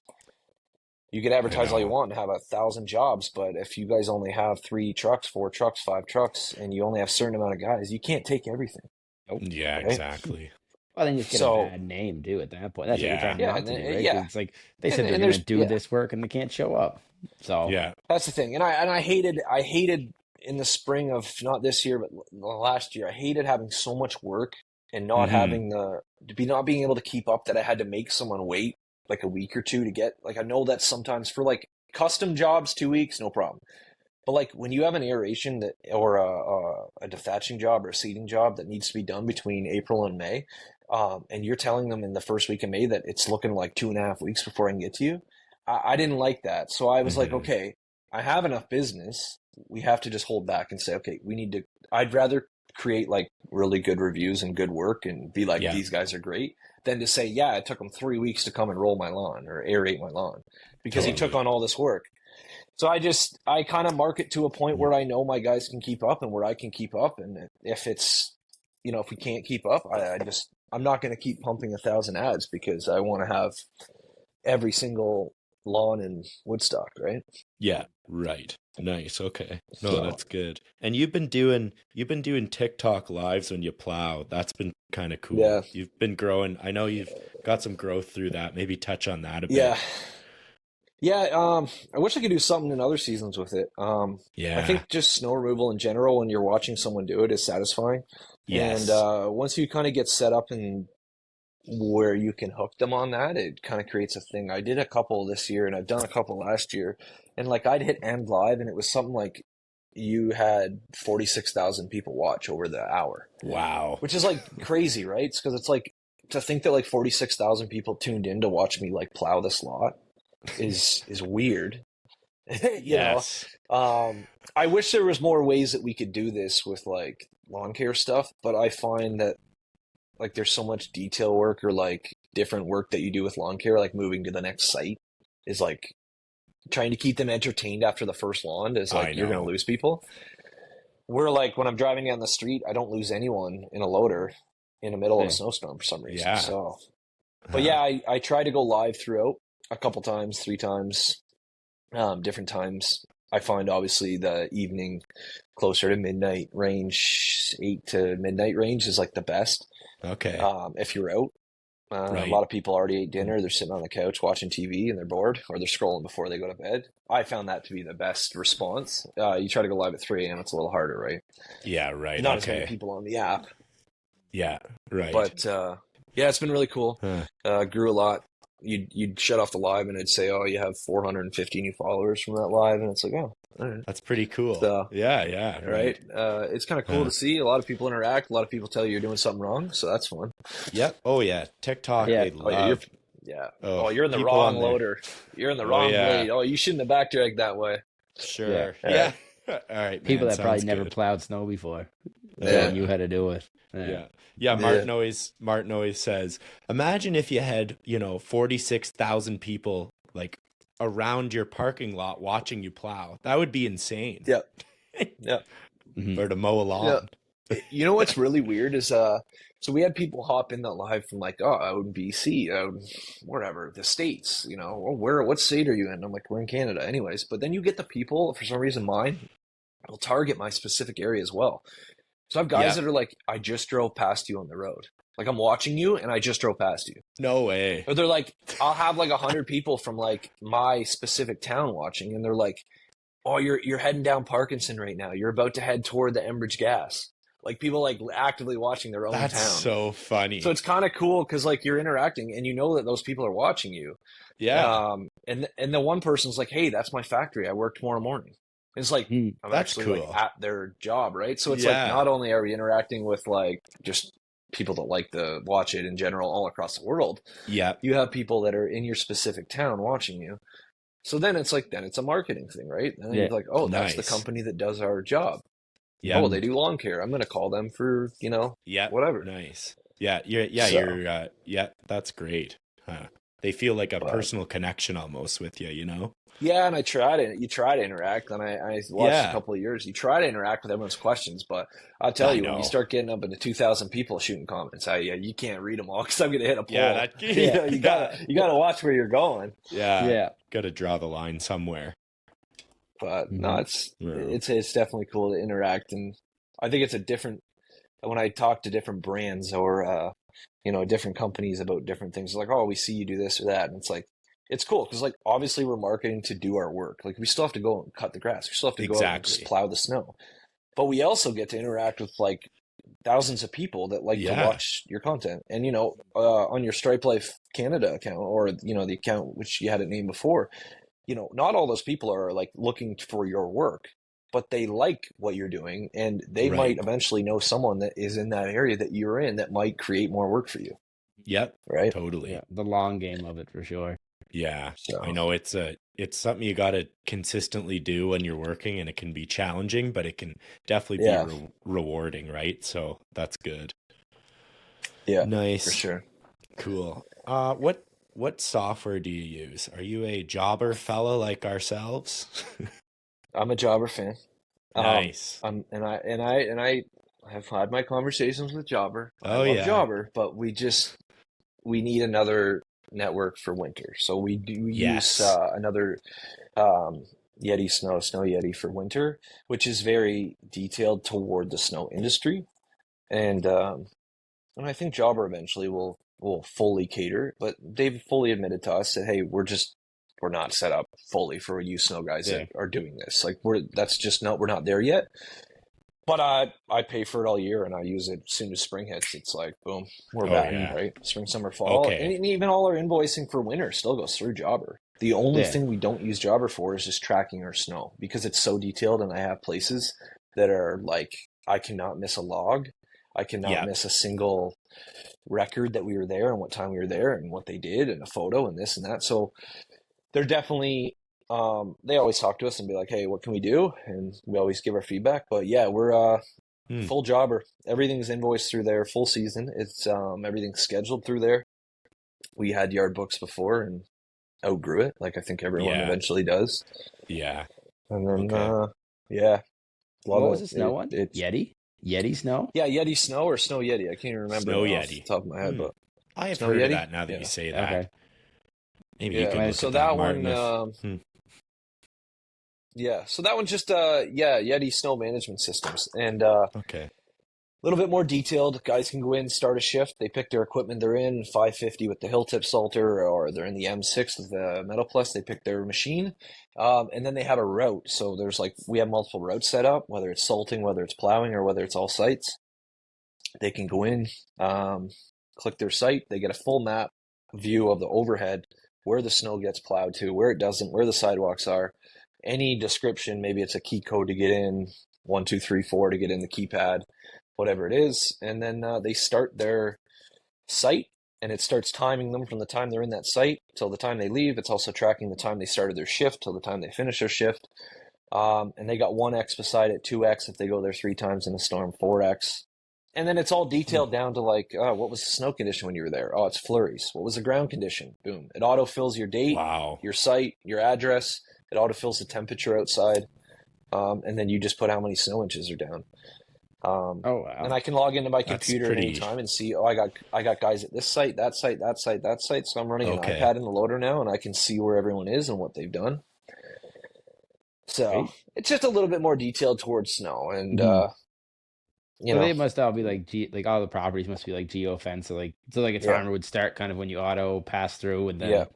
you could advertise all you want and have 1,000 jobs, but if you guys only have 3 trucks, 4 trucks, 5 trucks, and you only have a certain amount of guys, you can't take everything.
Nope. Yeah, right? Exactly.
Well, then you just get a bad name too at that point. That's what you're trying not to do, right? It's like they said they're going to do this work and they can't show up. So
that's the thing. And I hated in the spring of not this year but last year. I hated having so much work and not having not being able to keep up, that I had to make someone wait like a week or two to get, like, I know that sometimes for like custom jobs, 2 weeks, no problem. But like when you have an aeration that, or a dethatching job or a seeding job that needs to be done between April and May, and you're telling them in the first week of May that it's looking like 2.5 weeks before I can get to you, I didn't like that. So I was like, okay, I have enough business. We have to just hold back and say, okay, I'd rather create like really good reviews and good work and be like, these guys are great, than to say, yeah, it took him 3 weeks to come and roll my lawn or aerate my lawn because he took on all this work. So I kind of market to a point where I know my guys can keep up and where I can keep up. And if it's, if we can't keep up, I'm not going to keep pumping 1,000 ads because I want to have every single lawn in Woodstock, right?
Yeah, right. Nice. Okay. No, that's good. And you've been doing TikTok lives when you plow. That's been kind of cool.
Yeah.
You've been growing. I know you've got some growth through that. Maybe touch on that a bit.
Yeah. I wish I could do something in other seasons with it. I think just snow removal in general, when you're watching someone do it, is satisfying.
Yes.
And once you kind of get set up and where you can hook them on that, it kind of creates a thing. I did a couple this year and I've done a couple last year, and like I'd hit end live and it was something like you had 46,000 people watch over the hour.
Wow.
Which is like crazy, right? It's because it's like, to think that like 46,000 people tuned in to watch me like plow this lot is weird.
Yes.
I wish there was more ways that we could do this with like lawn care stuff, but I find that like there's so much detail work or like different work that you do with lawn care, like moving to the next site is like trying to keep them entertained after the first lawn is like you're going to lose people. We're like, when I'm driving down the street, I don't lose anyone in a loader in the middle of a snowstorm for some reason. So, but I try to go live throughout a couple times, 3 times, different times. I find obviously the evening closer to midnight range, 8 to midnight range is like the best.
Okay.
If you're out, a lot of people already ate dinner. They're sitting on the couch watching TV and they're bored, or they're scrolling before they go to bed. I found that to be the best response. You try to go live at 3 a.m. It's a little harder, right?
Yeah, right.
Not as many people on the app.
Yeah, right.
But it's been really cool. Grew a lot. You'd shut off the live and it'd say, oh, you have 450 new followers from that live, and it's like, oh, all right.
That's pretty cool.
So,
yeah,
right. It's kind of cool to see. A lot of people interact. A lot of people tell you you're doing something wrong, so that's fun.
Yep. Oh yeah, TikTok.
Yeah.
They love.
You're in the wrong loader. You're in the wrong blade. Oh, you shouldn't have backdragged that way.
Sure. Yeah. All right.
People
man,
that probably never
good.
plowed snow before. They knew how to do it.
Yeah. Martin always says, imagine if you had 46,000 people like around your parking lot watching you plow. That would be insane.
Yeah.
Or to mow a lawn.
Yeah. You know what's really weird is so we had people hop in that live from like, oh, out in BC, wherever, the States, what state are you in? I'm like, we're in Canada anyways. But then you get the people, for some reason mine will target my specific area as well. So I have guys that are like, I just drove past you on the road. Like I'm watching you and I just drove past you.
No way.
Or they're like, I'll have like 100 people from like my specific town watching, and they're like, oh, you're heading down Parkinson right now. You're about to head toward the Enbridge Gas. Like people like actively watching their own town.
That's so funny.
So it's kind of cool because like you're interacting and you know that those people are watching you.
Yeah.
And the one person's like, hey, that's my factory. I work tomorrow morning. It's like, I'm
that's
actually
cool.
like at their job, right? So it's like, not only are we interacting with like just people that like to watch it in general all across the world.
Yeah.
You have people that are in your specific town watching you. So then it's like, then it's a marketing thing, right? And then you're like, oh, that's the company that does our job. Yeah. Oh, they do lawn care. I'm going to call them for, whatever.
Nice. Yeah. That's great. Huh. They feel like a personal connection almost with you,
Yeah, and you try to interact, and I watched a couple of years. You try to interact with everyone's questions, but I'll tell you, when you start getting up into 2,000 people shooting comments, you can't read them all because I'm going to hit a poll. You gotta watch where you're going.
Yeah. Got to draw the line somewhere.
But no, it's definitely cool to interact, and I think it's a different. When I talk to different brands or different companies about different things, like, oh, we see you do this or that, and it's like, it's cool because, like, obviously we're marketing to do our work. Like, we still have to go and cut the grass. We still have to go and just plow the snow. But we also get to interact with, like, thousands of people that like to watch your content. And, on your Stripe Life Canada account or, the account which you had it named before, not all those people are, like, looking for your work, but they like what you're doing. And they might eventually know someone that is in that area that you're in that might create more work for you.
Yep.
Right.
Totally.
Yeah, the long game of it for sure.
Yeah, so. I know it's something you got to consistently do when you're working, and it can be challenging, but it can definitely be rewarding, right? So that's good.
Yeah,
nice,
for sure.
Cool. What software do you use? Are you a Jobber fella like ourselves?
I'm a Jobber fan.
Nice.
I have had my conversations with Jobber. I love Jobber, but we need another network for winter, so we use another Yeti Snow Yeti for winter, which is very detailed toward the snow industry, and I think Jobber eventually will fully cater, but they've fully admitted to us that, hey, we're not set up fully for you snow guys that are doing this. Like, we're not there yet. But I pay for it all year, and I use it as soon as spring hits. It's like, boom, we're back, right? Spring, summer, fall. Okay. And even all our invoicing for winter still goes through Jobber. The only thing we don't use Jobber for is just tracking our snow, because it's so detailed, and I have places that are like, I cannot miss a log. I cannot miss a single record that we were there and what time we were there and what they did and a photo and this and that. So they're definitely... they always talk to us and be like, hey, what can we do? And we always give our feedback. But yeah, we're full Jobber. Everything's invoiced through there full season. It's everything's scheduled through there. We had yard books before and outgrew it, like I think everyone eventually does.
Yeah.
And then
what was the snow one? Yeti Snow?
Yeah, Yeti Snow or Snow Yeti. I can't even remember
Snow
off
Yeti.
the top of my head, but
I have heard of that now that you say that.
Okay.
Maybe you can look
so
at
that
Martin,
one so that one's just Yeti snow management systems, and a little bit more detailed. Guys can go in, start a shift. They pick their equipment they're in, 550 with the hill tip salter, or they're in the M6 with the Metal Plus. They pick their machine, and then they have a route. So we have multiple routes set up, whether it's salting, whether it's plowing, or whether it's all sites. They can go in, click their site. They get a full map view of the overhead, where the snow gets plowed to, where it doesn't, where the sidewalks are, any description, maybe it's a key code to get in, 1, 2, 3, 4 to get in the keypad, whatever it is. And then they start their site, and it starts timing them from the time they're in that site till the time they leave. It's also tracking the time they started their shift till the time they finish their shift. And they got 1x beside it, 2x if they go there 3 times in a storm, 4x. And then it's all detailed down to like, what was the snow condition when you were there? Oh, it's flurries. What was the ground condition? Boom. It autofills your date, your site, your address. It autofills the temperature outside. And then you just put how many snow inches are down. And I can log into my computer at any time and see, I got guys at this site, that site, that site, that site. So I'm running an iPad in the loader now, and I can see where everyone is and what they've done. So it's just a little bit more detailed towards snow, and
they must all be like all the properties must be like geofence, so a timer would start kind of when you auto pass through, and then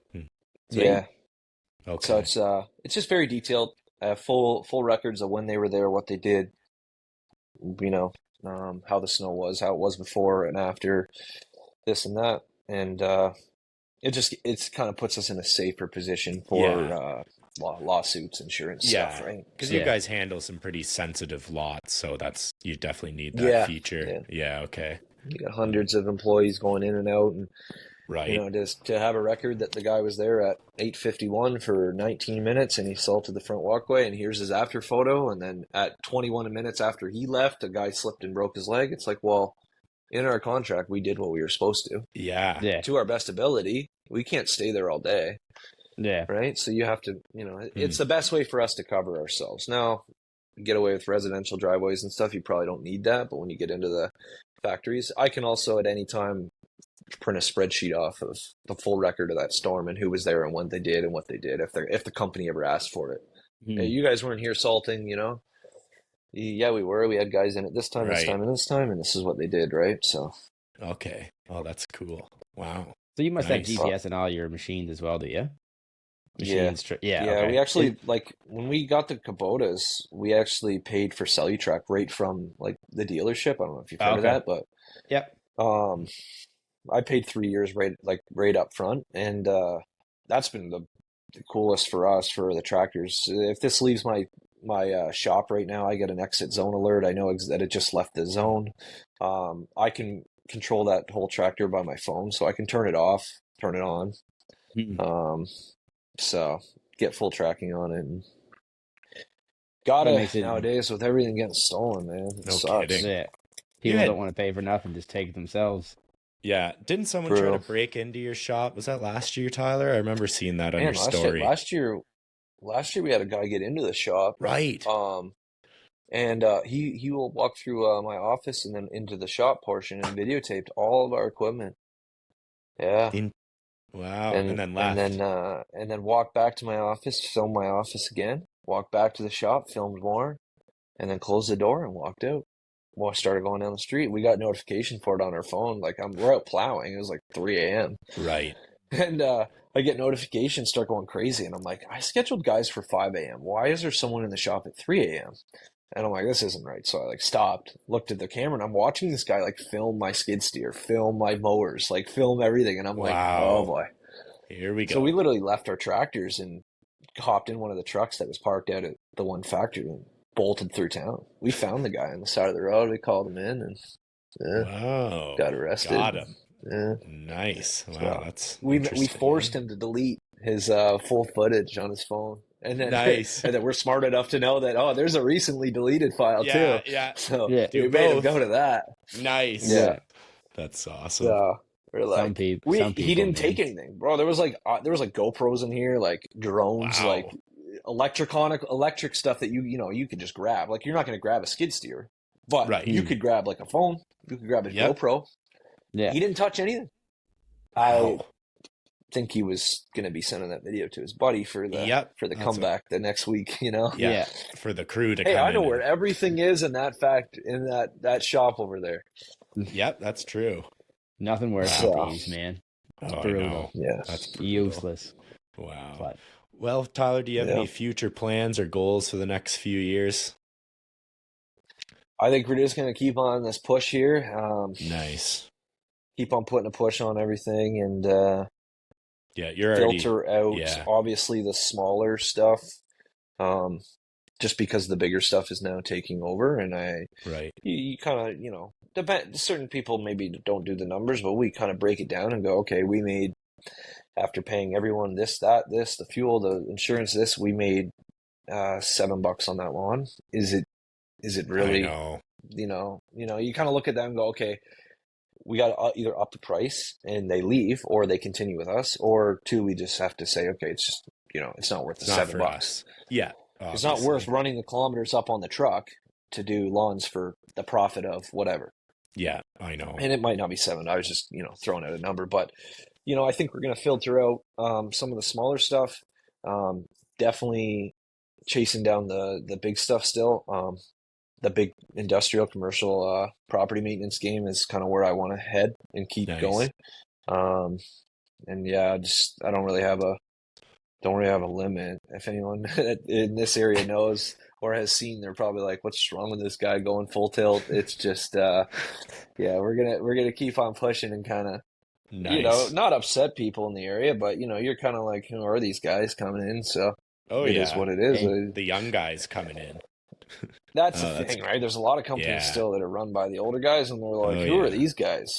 So it's just very detailed, full records of when they were there, what they did, how the snow was, how it was before and after, this and that, and it kind of puts us in a safer position for lawsuits, insurance stuff, right?
Because you guys handle some pretty sensitive lots, so you definitely need that feature. Okay.
You got hundreds of employees going in and out, and
Right.
you know, just to have a record that the guy was there at 8:51 for 19 minutes and he salted the front walkway, and here's his after photo, and then at 21 minutes after he left, a guy slipped and broke his leg. It's like, well, in our contract, we did what we were supposed to.
Yeah.
To our best ability. We can't stay there all day.
Yeah.
Right? So you have to, you know, it's the best way for us to cover ourselves. Now, get away with residential driveways and stuff, you probably don't need that, but when you get into the factories, I can also at any time print a spreadsheet off of the full record of that storm and who was there and when they did and what they did if the company ever asked for it. Hey, you guys weren't here salting, you know? Yeah, we were. We had guys in it this time, this time, and this time, and this is what they did, right? So,
okay. Oh, that's cool. Wow.
So you must have GPS in all your machines as well, do you?
Machines,
yeah.
Okay. We actually, like, when we got the Kubotas, we actually paid for Cellutrack right from, like, the dealership. I don't know if you've heard of that, but
yep.
I paid 3 years right up front, and that's been the coolest for us for the tractors. If this leaves my shop right now, I get an exit zone alert. I know that it just left the zone. I can control that whole tractor by my phone, so I can turn it off, turn it on. So get full tracking on it. And nowadays with everything getting stolen, man. It sucks.
Kidding.
Yeah. People don't want to pay for nothing, just take it themselves.
Yeah. Didn't someone try to break into your shop? Was that last year, Tyler? I remember seeing that on your story.
Last year we had a guy get into the shop.
Right.
And he will walk through my office and then into the shop portion and videotaped all of our equipment. Yeah.
Wow. And then left.
And then walked back to my office, filmed my office again, walked back to the shop, filmed more, and then closed the door and walked out. Well, I started going down the street. We got notification for it on our phone. Like, we're out plowing. It was like 3 a.m.
Right.
And I get notifications, start going crazy. And I'm like, I scheduled guys for 5 a.m. Why is there someone in the shop at 3 a.m.? And I'm like, this isn't right. So I like stopped, looked at the camera, and I'm watching this guy like film my skid steer, film my mowers, like film everything. And I'm like, oh boy.
Here we go.
So we literally left our tractors and hopped in one of the trucks that was parked out at the one factory and bolted through town. We found the guy on the side of the road. We called him in and got arrested.
Got him.
Yeah.
Nice. Wow,
so
that's
we forced him to delete his full footage on his phone. And then,
nice.
And then we're smart enough to know that, there's a recently deleted file too.
Yeah.
So we made him go to that.
Nice.
Yeah.
That's awesome.
So we're like,
some people,
he didn't take anything, bro. There was like GoPros in here, like drones, like electric stuff that you could just grab. Like, you're not going to grab a skid steer, but you could grab like a phone. You could grab a GoPro.
Yeah.
He didn't touch anything.
Wow.
I think he was going to be sending that video to his buddy for the comeback the next week, you know?
Yeah. For the crew to come
I know where everything is in that shop over there.
Yep, that's true.
Nothing worse than these, man.
It's
brutal.
Yeah.
That's brutal.
Useless.
Wow.
But,
well, Tyler, do you have any future plans or goals for the next few years?
I think we're just going to keep on this push here.
Nice.
Keep on putting a push on everything and
you're
filter out obviously the smaller stuff, just because the bigger stuff is now taking over. And you kind of, depend. Certain people maybe don't do the numbers, but we kind of break it down and go, okay, we made, after paying everyone this, the fuel, the insurance, we made $7 on that lawn. Is it really? I know. You kind of look at that and go, okay, we got to either up the price and they leave, or they continue with us, or two, we just have to say, okay, it's just, it's not worth the $7.
Yeah.
Obviously. It's not worth running the kilometers up on the truck to do lawns for the profit of whatever.
Yeah, I know.
And it might not be $7. I was just, throwing out a number, but, I think we're going to filter out some of the smaller stuff. Definitely chasing down the big stuff still. The big industrial commercial property maintenance game is kind of where I want to head and keep going. And yeah, I don't really have a limit. If anyone in this area knows or has seen, they're probably like, what's wrong with this guy going full tilt? It's just we're gonna keep on pushing and kind of not upset people in the area, but you're kind of like, who are these guys coming in? So it is what it is.
The young guys coming in.
That's the thing, right? There's a lot of companies still that are run by the older guys, and they're like, who are these guys?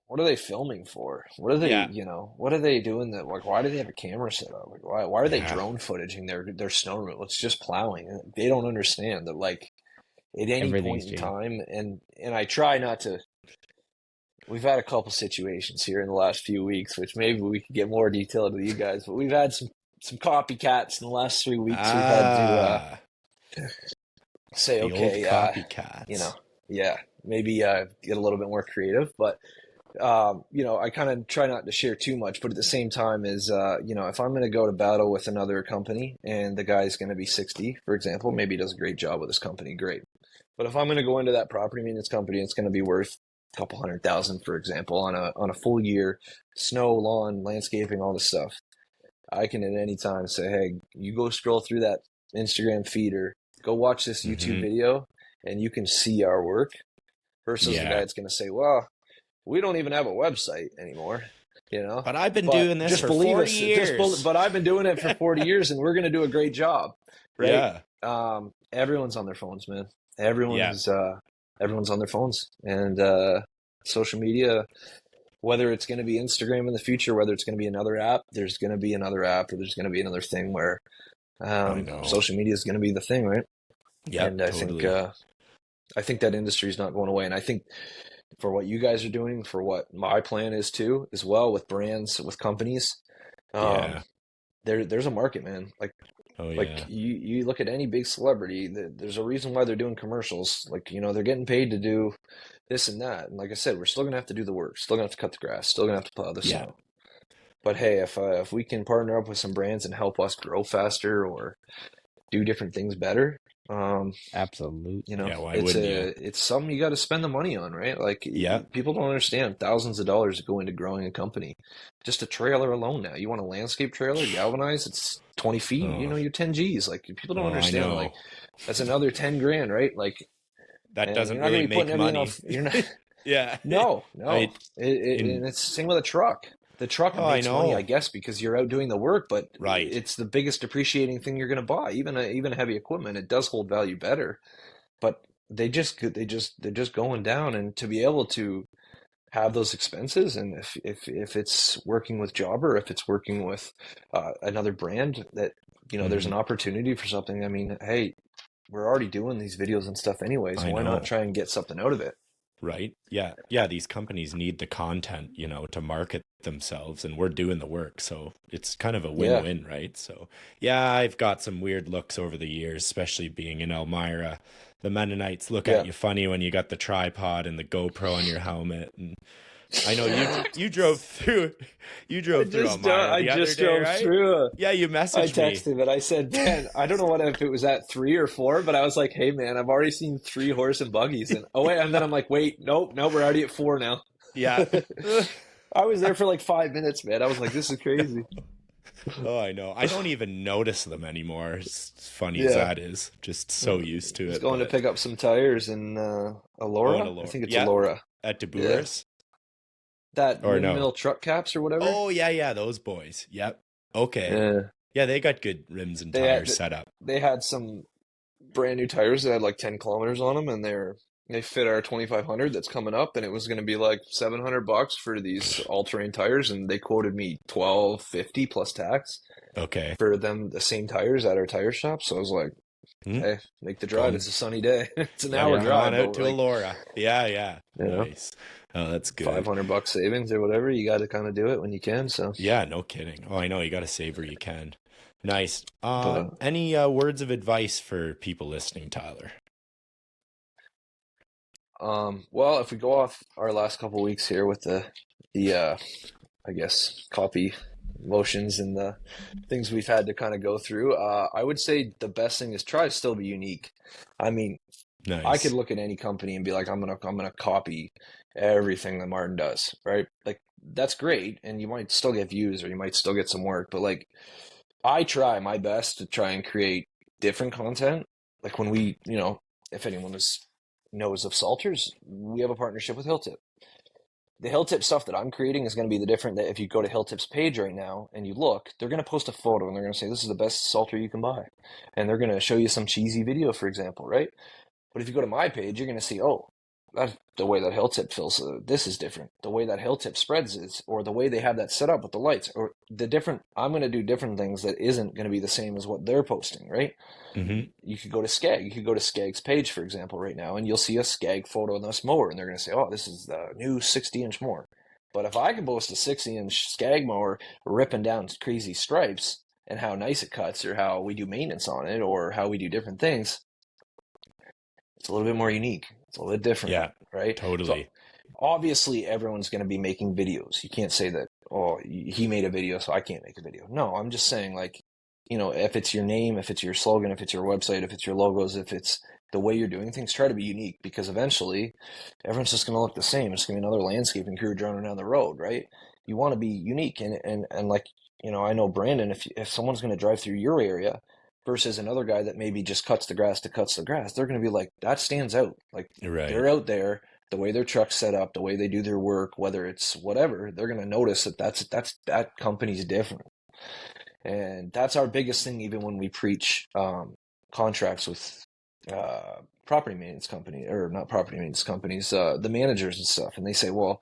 What are they filming for? What are they, what are they doing that, like, why do they have a camera set up? Like, why are they drone footaging their snow removal? It's just plowing. They don't understand that, like, at any point in time, and I try not to, we've had a couple situations here in the last few weeks, which maybe we could get more detailed with you guys, but we've had some copycats in the last 3 weeks. We've had to say,
the
okay,
copycats.
Maybe get a little bit more creative, but I kind of try not to share too much, but at the same time is, if I'm going to go to battle with another company and the guy's going to be 60, for example, maybe he does a great job with his company, great. But if I'm going to go into that property maintenance company, it's going to be worth a couple $100,000, for example, on a full year, snow, lawn, landscaping, all this stuff. I can at any time say, hey, you go scroll through that Instagram feed or go watch this YouTube video and you can see our work, versus the guy that's going to say, well, we don't even have a website anymore,
But I've been doing this for 40 years.
But I've been doing it for 40 years, and we're going to do a great job, right? Yeah. Everyone's on their phones, man. Everyone's on their phones, and social media. Whether it's going to be Instagram in the future, whether it's going to be another app, there's going to be another app, or there's going to be another thing where social media is going to be the thing, right?
Yeah,
and I think that industry is not going away, and I think for what you guys are doing, for what my plan is too, as well, with brands, with companies, there's a market, man. Like you look at any big celebrity, there's a reason why they're doing commercials. Like, they're getting paid to do this and that. And like I said, we're still going to have to do the work, still going to have to cut the grass, still going to have to plow the snow. But hey, if we can partner up with some brands and help us grow faster or do different things better,
absolutely.
It's something you got to spend the money on, right? Like, people don't understand thousands of dollars go into growing a company. Just a trailer alone now. You want a landscape trailer, galvanized, it's 20 feet, you're 10 G's. Like, people don't understand. Like, that's another 10 grand, right? Like,
that doesn't really make money.
You're not.
Yeah.
No.
Right.
And it's the same with a truck. The truck makes money, I guess, because you're out doing the work, but it's the biggest depreciating thing you're going to buy. Even heavy equipment, it does hold value better, but they're just going down. And to be able to have those expenses, and if it's working with Jobber, if it's working with another brand that there's an opportunity for something. I mean, hey, we're already doing these videos and stuff anyways. Why not try and get something out of it?
Right. Yeah. Yeah. These companies need the content, to market themselves, and we're doing the work. So it's kind of a win-win, right? So I've got some weird looks over the years, especially being in Elmira. The Mennonites look at you funny when you got the tripod and the GoPro on your helmet. And I know you drove through. You drove through Elmira the other day, right? Through. You messaged me.
I texted it. I said, man, I don't know if it was at 3 or 4, but I was like, hey, man, I've already seen 3 horse and buggies. And and then I'm like, wait, nope, we're already at 4 now.
Yeah.
I was there for like 5 minutes, man. I was like, this is crazy.
Oh, I know. I don't even notice them anymore. As funny as that is. Just so used to it.
Going to pick up some tires in Alora. I think it's Alora.
At DeBoer's?
That windmill truck caps or whatever.
Oh, yeah, those boys. Yep. Okay. Yeah, they got good rims and tires set up.
They had some brand new tires that had like 10 kilometers on them, and they fit our 2500 that's coming up, and it was going to be like $700 for these all-terrain tires, and they quoted me $1,250 plus tax.
Okay.
For them, the same tires at our tire shop. So I was like, hey, make the drive. It's a sunny day. It's an hour drive.
Out to Elora. Yeah. Nice. Oh, that's good.
$500 savings or whatever. You got to kind of do it when you can. So
yeah, no kidding. Oh, I know. You got to save where you can. Nice. Any words of advice for people listening, Tyler?
Well, if we go off our last couple of weeks here with the I guess copy motions and the things we've had to kind of go through, I would say the best thing is try to still be unique. I mean, nice. I could look at any company and be like, I'm gonna copy everything that Martin does, right? Like, that's great, and you might still get views or you might still get some work, but like, I try my best to try and create different content. Like when we, if anyone knows of Salters, we have a partnership with Hilltip. the hill tip stuff that I'm creating is going to be the different that if you go to hill tip's page right now and you look, they're going to post a photo and they're going to say, this is the best salter you can buy. And they're going to show you some cheesy video, for example, right? But if you go to my page, you're going to see, oh, the way that hill tip feels, this is different. The way that hill tip spreads is, or the way they have that set up with the lights, or I'm going to do different things that isn't going to be the same as what they're posting, right?
Mm-hmm.
You could go to Skag. You could go to Skag's page, for example, right now, and you'll see a Skag photo of this mower, and they're going to say, oh, this is the new 60-inch mower. But if I can boast a 60-inch Skag mower ripping down crazy stripes and how nice it cuts, or how we do maintenance on it, or how we do different things, it's a little bit more unique. It's a little bit different.
Yeah,
right?
totally.
So obviously, everyone's going to be making videos. You can't say that, oh, he made a video, so I can't make a video. No, I'm just saying, like, you know, if it's your name, if it's your slogan, if it's your website, if it's your logos, if it's the way you're doing things, try to be unique, because eventually everyone's just going to look the same. It's going to be another landscaping crew driving down the road, right? You want to be unique. And like, you know, I know Brandon, if someone's going to drive through your area versus another guy that maybe just cuts the grass, they're going to be like, that stands out. Like,
Right.
They're out there, the way their truck's set up, the way they do their work, whether it's whatever, they're going to notice that company's different. And that's our biggest thing, even when we preach contracts with property maintenance company, or not property maintenance companies, the managers and stuff. And they say, well,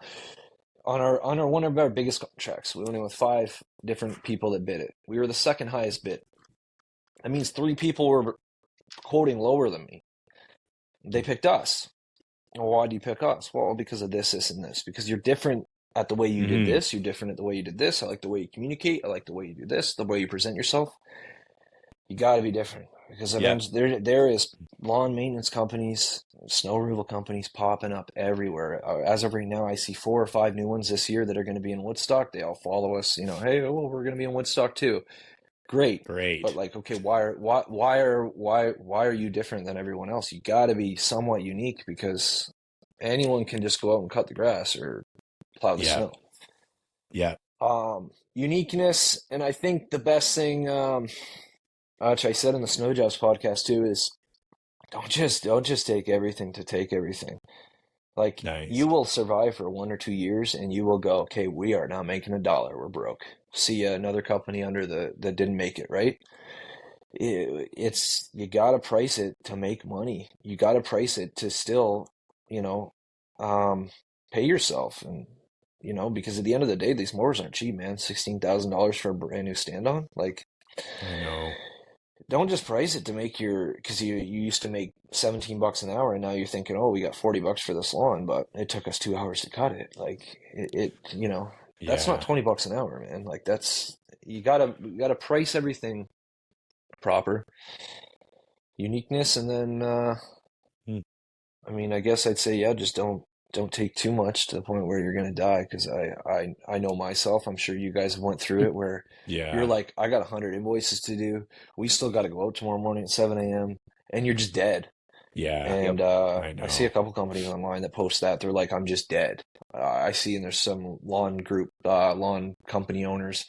on our one of our biggest contracts, we went in with 5 different people that bid it. We were the second highest bid. That means 3 people were quoting lower than me. They picked us. Well, why do you pick us? Well, because of this, this, and this. Because you're different at the way you did this. You're different at the way you did this. I like the way you communicate. I like the way you do this. The way you present yourself. You got to be different. Because there is lawn maintenance companies, snow removal companies popping up everywhere. As of right now, I see 4 or 5 new ones this year that are going to be in Woodstock. They all follow us. You know, hey, well, we're going to be in Woodstock too. Great. But like, okay, why are you different than everyone else? You got to be somewhat unique, because anyone can just go out and cut the grass or plow the snow.
Yeah.
Uniqueness, and I think the best thing, which I said in the Snow Jobs podcast too, is don't just take everything to take everything. Like, you will survive for 1 or 2 years, and you will go, okay, we are not making $1. We're broke. See another company under that didn't make it, right? It's you got to price it to make money. You got to price it to still, you know, pay yourself, and you know, because at the end of the day, these mowers aren't cheap, man. $16,000 for a brand new stand-on, like.
I know.
Don't just price it to make because you used to make $17 an hour, and now you're thinking, oh, we got $40 for this lawn, but it took us 2 hours to cut it. Like it you know, that's not $20 an hour, man. Like, that's, you gotta price everything proper. Uniqueness, and then I mean, I guess I'd say, yeah, just don't take too much to the point where you're gonna die, because I know myself. I'm sure you guys have went through it, where you're like, I got 100 invoices to do. We still got to go out tomorrow morning at 7 a.m. and you're just dead.
Yeah.
And
I
see a couple companies online that post that. They're like, I'm just dead. I see, and there's some lawn company owners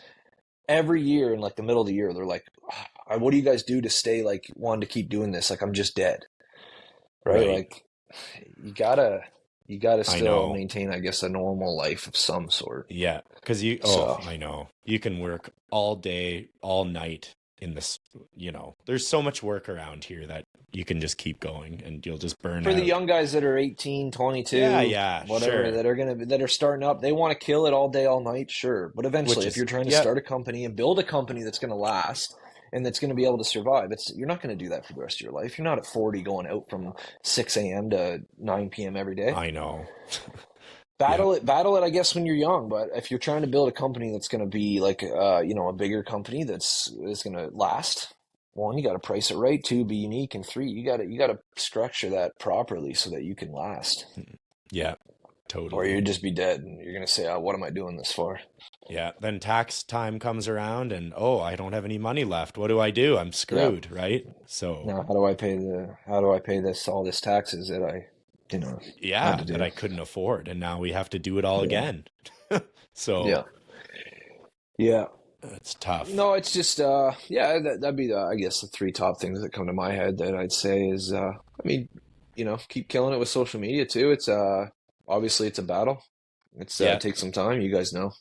every year in like the middle of the year, they're like, what do you guys do to stay like wanting to keep doing this? Like, I'm just dead. Right? Like, you gotta still maintain, I guess, a normal life of some sort.
Yeah, because I know. You can work all day, all night in this, you know, there's so much work around here that you can just keep going and you'll just burn out.
For the young guys that are 18, 22, whatever,
sure,
that are starting up, they want to kill it all day, all night, sure. But eventually, if you're trying to start a company and build a company that's going to last and that's going to be able to survive, you're not going to do that for the rest of your life. You're not at 40 going out from 6 a.m. to 9 p.m. every day.
I know.
Battle it, I guess, when you're young. But if you're trying to build a company that's going to be like, you know, a bigger company is going to last, 1, you got to price it right. 2, be unique, and 3, you got to structure that properly so that you can last.
Yeah, totally.
Or you'd just be dead, and you're going to say, what am I doing this for?
Yeah, then tax time comes around, and I don't have any money left. What do? I'm screwed, right? So
now, how do I pay this all this taxes that I, you know,
that I couldn't afford, and now we have to do it all again. So
yeah,
it's tough.
No, it's just that'd be I guess the 3 top things that come to my head that I'd say is I mean, you know, keep killing it with social media too. It's obviously it's a battle. It takes some time. You guys know.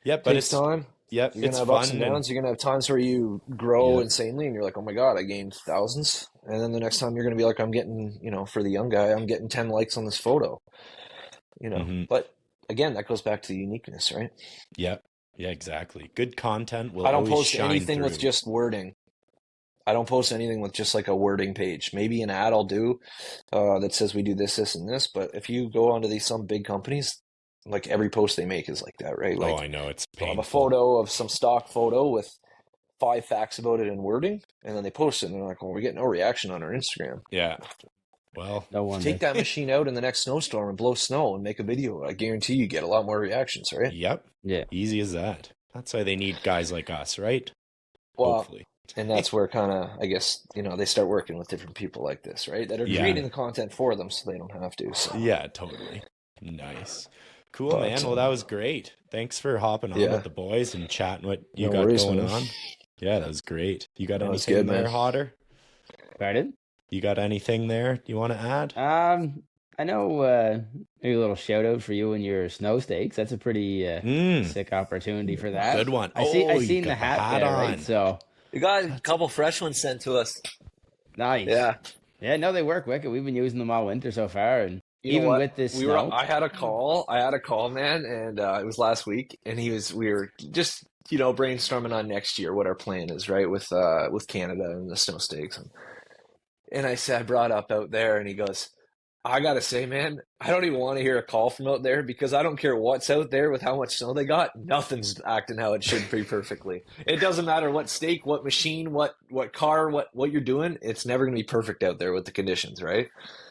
Yeah, but
Takes time.
Yep,
You're gonna have ups and downs. You're gonna have times where you grow insanely, and you're like, "Oh my God, I gained thousands." And then the next time you're gonna be like, "I'm getting, for the young guy, I'm getting 10 likes on this photo." But again, that goes back to the uniqueness, right?
Yep. Yeah, exactly. Good content will
I don't
always
post
shine
anything
through.
with just wording. I don't post anything with just like a wording page. Maybe an ad I'll do that says we do this, this, and this. But if you go onto some big companies, like every post they make is like that, right? Like,
I know, it's
they'll
painful.
have a photo of some stock photo with 5 facts about it in wording, and then they post it, and they're like, "Well, we get no reaction on our Instagram."
Yeah. Well,
no wonder.
Take that machine out in the next snowstorm and blow snow and make a video. I guarantee you get a lot more reactions, right?
Yep.
Yeah.
Easy as that. That's why they need guys like us, right?
Well,
hopefully.
And that's where kind of, I guess, they start working with different people like this, right? That are creating the content for them so they don't have to. So.
Yeah, totally. Nice. Cool, man. Well, that was great. Thanks for hopping on with the boys and chatting what you got going on. Yeah, that was great. You got anything there, Hodder?
Pardon?
You got anything there you want to add?
I know maybe a little shout out for you and your snow stakes. That's a pretty sick opportunity for that.
Good one.
I seen the hat there, right? So
you got a couple fresh ones sent to us.
Nice. Yeah, no, they work wicked. We've been using them all winter so far, and even with this snow.
I had a call, man, and it was last week, and we were just brainstorming on next year what our plan is, right, with Canada and the snow stakes. And I said, I brought up out there, and he goes, I gotta say, man, I don't even want to hear a call from out there because I don't care what's out there with how much snow they got. Nothing's acting how it should be perfectly. It doesn't matter what stake, what machine, what car, what you're doing. It's never gonna be perfect out there with the conditions, right?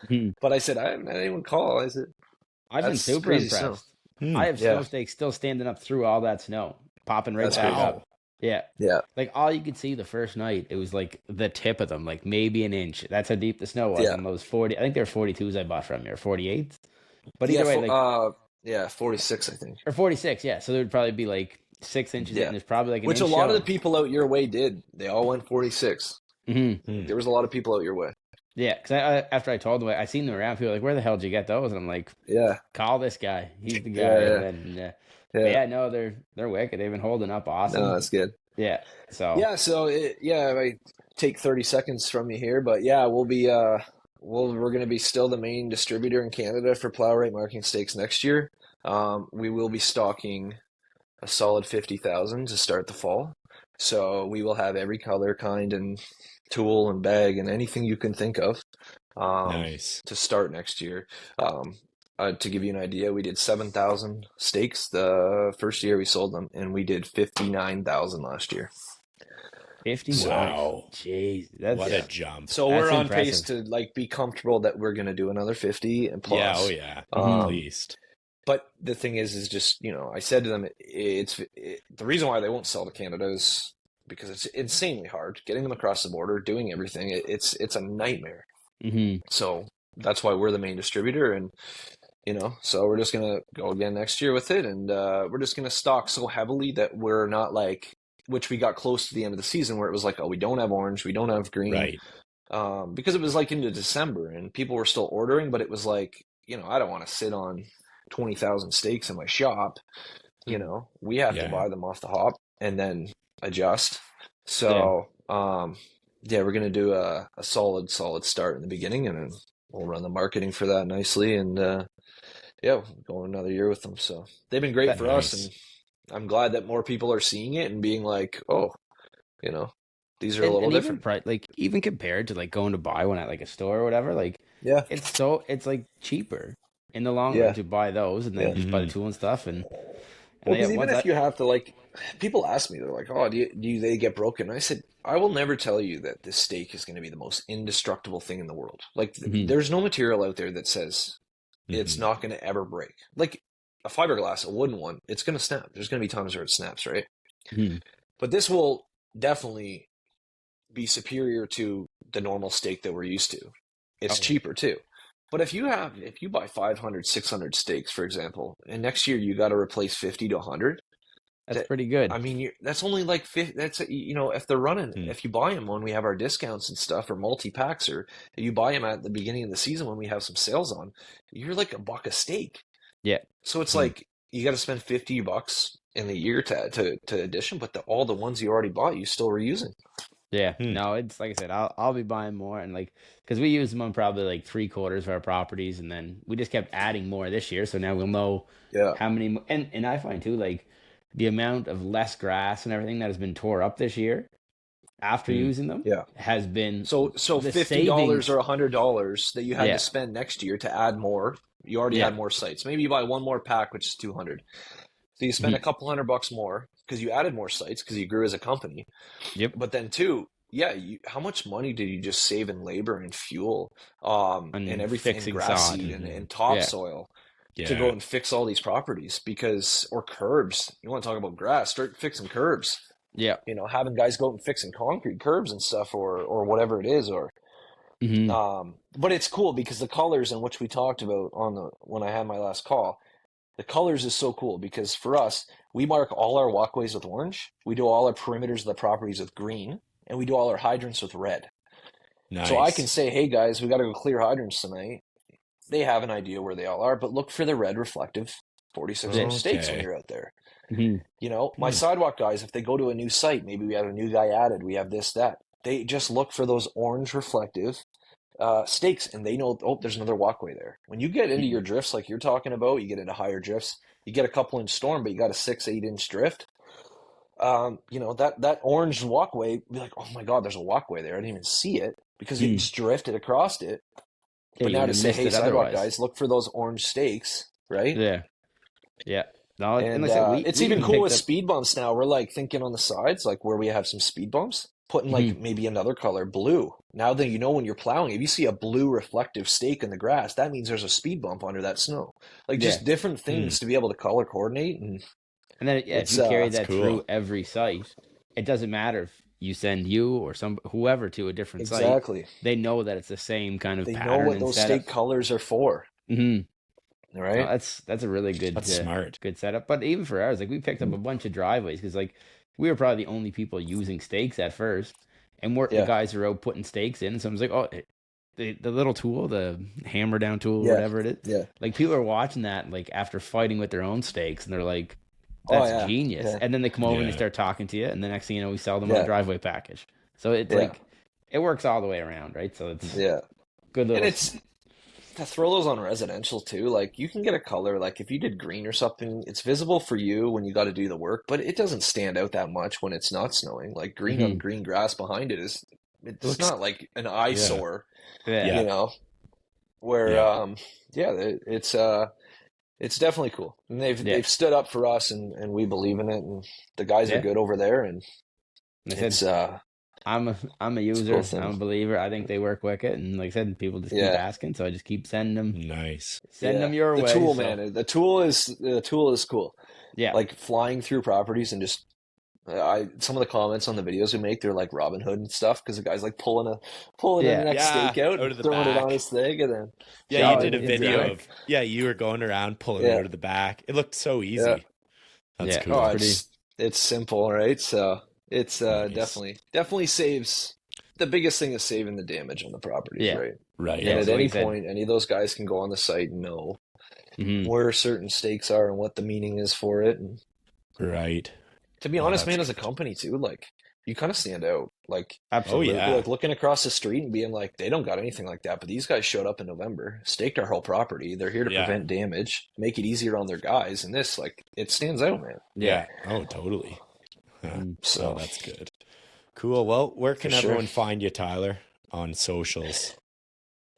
Mm-hmm. But I said, I haven't had anyone call. I said,
I've been super impressed. I have snow stakes still standing up through all that snow, popping right back up. Yeah. Like all you could see the first night, it was like the tip of them, like maybe an inch. That's how deep the snow was on those 40. I think they're 42s I bought from you, or 48s. But either way,
46, I think.
Or 46, yeah. So there would probably be like 6 inches, and there's probably like an
inch. Which a lot of the people out your way did. They all went 46.
Mm-hmm.
There was a lot of people out your way.
Yeah, because after I told them, I seen them around. People were like, "Where the hell did you get those?" And I'm like, call this guy. He's the guy." Yeah, no, they're wicked. They've been holding up awesome.
No, that's good.
Yeah. So
I take 30 seconds from you here, but we'll be we're going to be still the main distributor in Canada for plow rate marking stakes next year. We will be stocking a solid 50,000 to start the fall. So we will have every color, kind, and tool and bag and anything you can think of.
Nice.
To start next year. To give you an idea, we did 7,000 stakes the first year we sold them, and we did 59,000 last year.
50?
Wow.
Jeez.
What a jump.
So we're on pace to be comfortable that we're going to do another 50 and plus.
At least.
But the thing is just, I said to them, the reason why they won't sell to Canada is because it's insanely hard getting them across the border, doing everything. It's a nightmare.
Mm-hmm.
So that's why we're the main distributor, and so we're just gonna go again next year with it, and we're just gonna stock so heavily that we're not like, which we got close to the end of the season where it was like, oh, we don't have orange, we don't have green,
right?
Because it was like into December and people were still ordering, but it was like, I don't want to sit on 20,000 steaks in my shop. We have to buy them off the hop and then adjust. So we're gonna do a solid start in the beginning, and then we'll run the marketing for that nicely, and we'll go another year with them. So they've been great for us, and I'm glad that more people are seeing it and being like, oh, these are a little different.
Even compared to like going to buy one at like a store or whatever, it's like cheaper in the long run to buy those and then just buy the tool and stuff. And
because even if you have to, people ask me, they're like, oh, do they get broken? And I said, I will never tell you that this steak is going to be the most indestructible thing in the world. There's no material out there that says it's not going to ever break. Like a fiberglass, a wooden one, it's going to snap. There's going to be times where it snaps, right?
Mm-hmm.
But this will definitely be superior to the normal steak that we're used to. It's cheaper too. But if you buy 500, 600 steaks, for example, and next year you got to replace 50 to 100,
that's pretty good.
I mean, that's only like 50. That's, if they're running, if you buy them when we have our discounts and stuff, or multi-packs, or you buy them at the beginning of the season when we have some sales on, you're like $1 a steak.
Yeah.
So it's like you got to spend $50 in the year to addition, but all the ones you already bought, you still reusing.
Yeah, no, it's like I said, I'll be buying more, and like because we use them on probably like 3/4 of our properties, and then we just kept adding more this year, so now we'll know how many. And I find too, like the amount of less grass and everything that has been tore up this year after using them has been
so
the
$50
savings.
or $100 that you had to spend next year to add more. You already had more sites. Maybe you buy one more pack, which is 200. So you spend a couple $100 more because you added more sites because you grew as a company.
Yep.
But then too, how much money did you just save in labor and fuel, and everything, and grass seed and topsoil to go and fix all these properties or curbs. You want to talk about grass? Start fixing curbs.
Yeah.
Having guys go out and fixing concrete curbs and stuff, or whatever it is, or. But it's cool because the colors, in which we talked about when I had my last call. The colors is so cool because for us, we mark all our walkways with orange. We do all our perimeters of the properties with green, and we do all our hydrants with red.
Nice.
So I can say, hey guys, we got to go clear hydrants tonight. They have an idea where they all are, but look for the red reflective 46-inch stakes when you're out there. My sidewalk guys, if they go to a new site, maybe we have a new guy added, we have this, that. They just look for those orange reflective stakes, and they know, there's another walkway there. When you get into your drifts like you're talking about, you get into higher drifts, you get a couple inch storm, but you got a 6-8 inch drift. That orange walkway, be like, oh my God, there's a walkway there. I didn't even see it because you just drifted across it. But now to say, hey, sidewalk guys, look for those orange stakes, right?
Yeah. No,
and like I said, it's even cool with speed bumps now. We're like thinking on the sides, like where we have some speed bumps, putting like maybe another color, blue. Now that when you're plowing, if you see a blue reflective stake in the grass, that means there's a speed bump under that snow. Like just different things to be able to color coordinate. And
then if you carry that through every site, it doesn't matter if you send you or whoever to a different site.
Exactly.
They know that it's the same kind of
pattern. They know what those stake colors are for. Right.
No, that's a really good,
smart,
good setup. But even for ours, like we picked up a bunch of driveways because like we were probably the only people using stakes at first, and the guys are out putting stakes in. So I was like, the little tool, the hammer down tool, whatever it is.
Yeah.
Like people are watching that like after fighting with their own stakes, and they're like, "That's genius." Yeah. And then they come over and they start talking to you, and the next thing you know, we sell them on a driveway package. So it's like it works all the way around, right? So it's good little.
And it's to throw those on residential too. Like you can get a color, like if you did green or something, it's visible for you when you got to do the work, but it doesn't stand out that much when it's not snowing. Like green on green grass behind it's not like an eyesore, where it's definitely cool. And they've stood up for us, and we believe in it, and the guys are good over there, and it's
I'm a user. I'm a believer. I think they work wicked, and like I said, people just keep asking, so I just keep sending them.
Nice.
Send them your way.
The tool, man. The tool is cool.
Yeah.
Like flying through properties and just some of the comments on the videos we make, they're like Robin Hood and stuff because the guy's like pulling the next stake out and throwing it on his thing, and then
you did a video of you were going around pulling it out of the back. It looked so easy.
Yeah.
That's cool.
Oh, it's simple, right? So it's definitely saves. The biggest thing is saving the damage on the property, right?
Right.
And at any point, any of those guys can go on the site and know where certain stakes are and what the meaning is for it. And,
right.
To be honest, man, as a company too, like you kind of stand out. Like,
absolutely,
like looking across the street and being like, they don't got anything like that, but these guys showed up in November, staked our whole property. They're here to prevent damage, make it easier on their guys, and this, like, it stands out, man.
Yeah. Oh, totally. So that's good. Cool. Well, where can everyone find you, Tyler, on socials?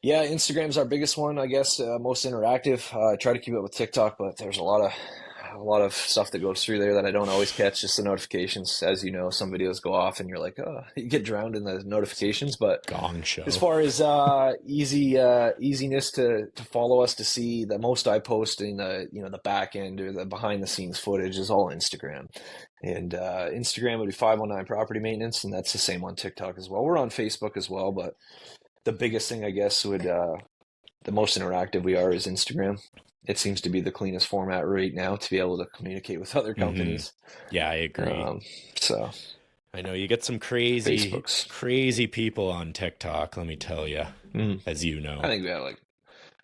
Yeah, Instagram's our biggest one, I guess, most interactive. I try to keep up with TikTok, but there's a lot of stuff that goes through there that I don't always catch, just the notifications. As you know, some videos go off and you're like, oh, you get drowned in the notifications. But
gong show.
As far as easiness to follow us, to see the most I post in the back end or the behind the scenes footage is all Instagram. And Instagram would be 519 Property Maintenance, and that's the same on TikTok as well. We're on Facebook as well, but the biggest thing, I guess, the most interactive we are is Instagram. It seems to be the cleanest format right now to be able to communicate with other companies.
Yeah, I agree.
So
I know you get some crazy people on TikTok, let me tell you, as you know.
I think we have like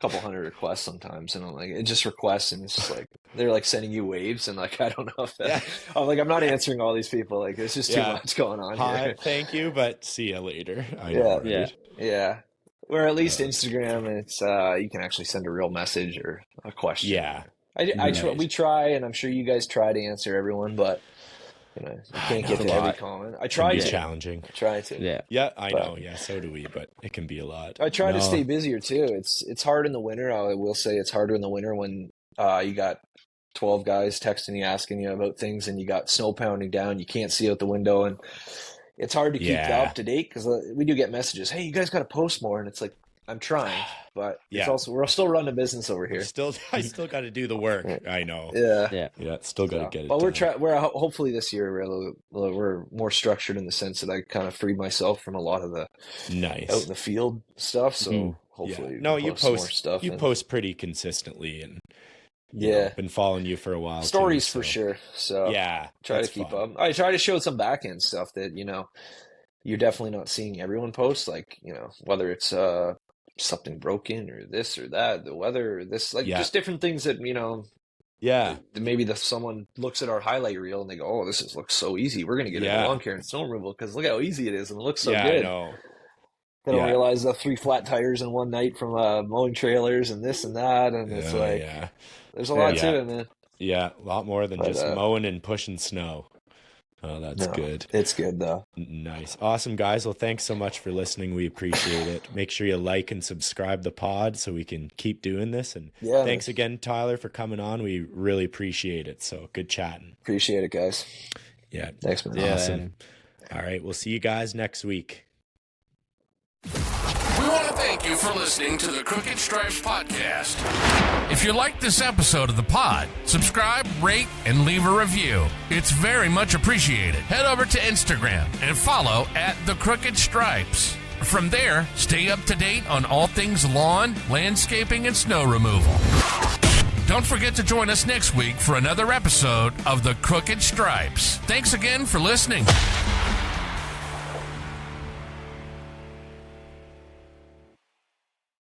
a couple hundred requests sometimes, and I'm like, it just requests, and it's just like they're like sending you waves, and like I don't know if that, I'm like, I'm not answering all these people, like it's just too much going on here.
Thank you, but see you later.
Yeah. Where at least Instagram, it's you can actually send a real message or a question.
Yeah,
we try, and I'm sure you guys try to answer everyone, but you can't get to every comment. I try to.
Challenging.
I try to.
Yeah, I know. Yeah, so do we, but it can be a lot.
I try to stay busier too. It's hard in the winter. I will say it's harder in the winter when you got 12 guys texting you, asking you about things, and you got snow pounding down. You can't see out the window, and it's hard to keep up to date because we do get messages. Hey, you guys got to post more, and it's like, I'm trying, but it's also, we're still running a business over here.
I still got to do the work. I know.
Yeah.
Still got to get it.
But we're hopefully this year we're more structured in the sense that I kind of freed myself from a lot of the out in the field stuff. So hopefully,
you post more
stuff.
You post pretty consistently, and been following you for a while.
Stories for sure. So try to keep up. I try to show some back end stuff that you're definitely not seeing everyone post. Like whether it's something broken or this or that, the weather or this, like just different things that maybe someone looks at our highlight reel and they go, oh, this looks so easy, we're gonna get into lawn care and snow removal because look how easy it is and it looks so good.
I know.
They don't realize the 3 flat tires in one night from mowing trailers and this and that, and it's like there's a lot to it, man.
A lot more than just mowing and pushing snow. Oh, that's good.
It's good, though.
Nice. Awesome, guys. Well, thanks so much for listening. We appreciate it. Make sure you like and subscribe the pod so we can keep doing this. And thanks again, Tyler, for coming on. We really appreciate it. So good chatting.
Appreciate it, guys.
Yeah.
Thanks, man.
Awesome. All right. We'll see you guys next week.
We want to thank you for listening to the Crooked Stripes podcast. If you liked this episode of the pod, subscribe, rate, and leave a review. It's very much appreciated. Head over to Instagram and follow @The Crooked Stripes. From there, stay up to date on all things lawn, landscaping, and snow removal. Don't forget to join us next week for another episode of The Crooked Stripes. Thanks again for listening.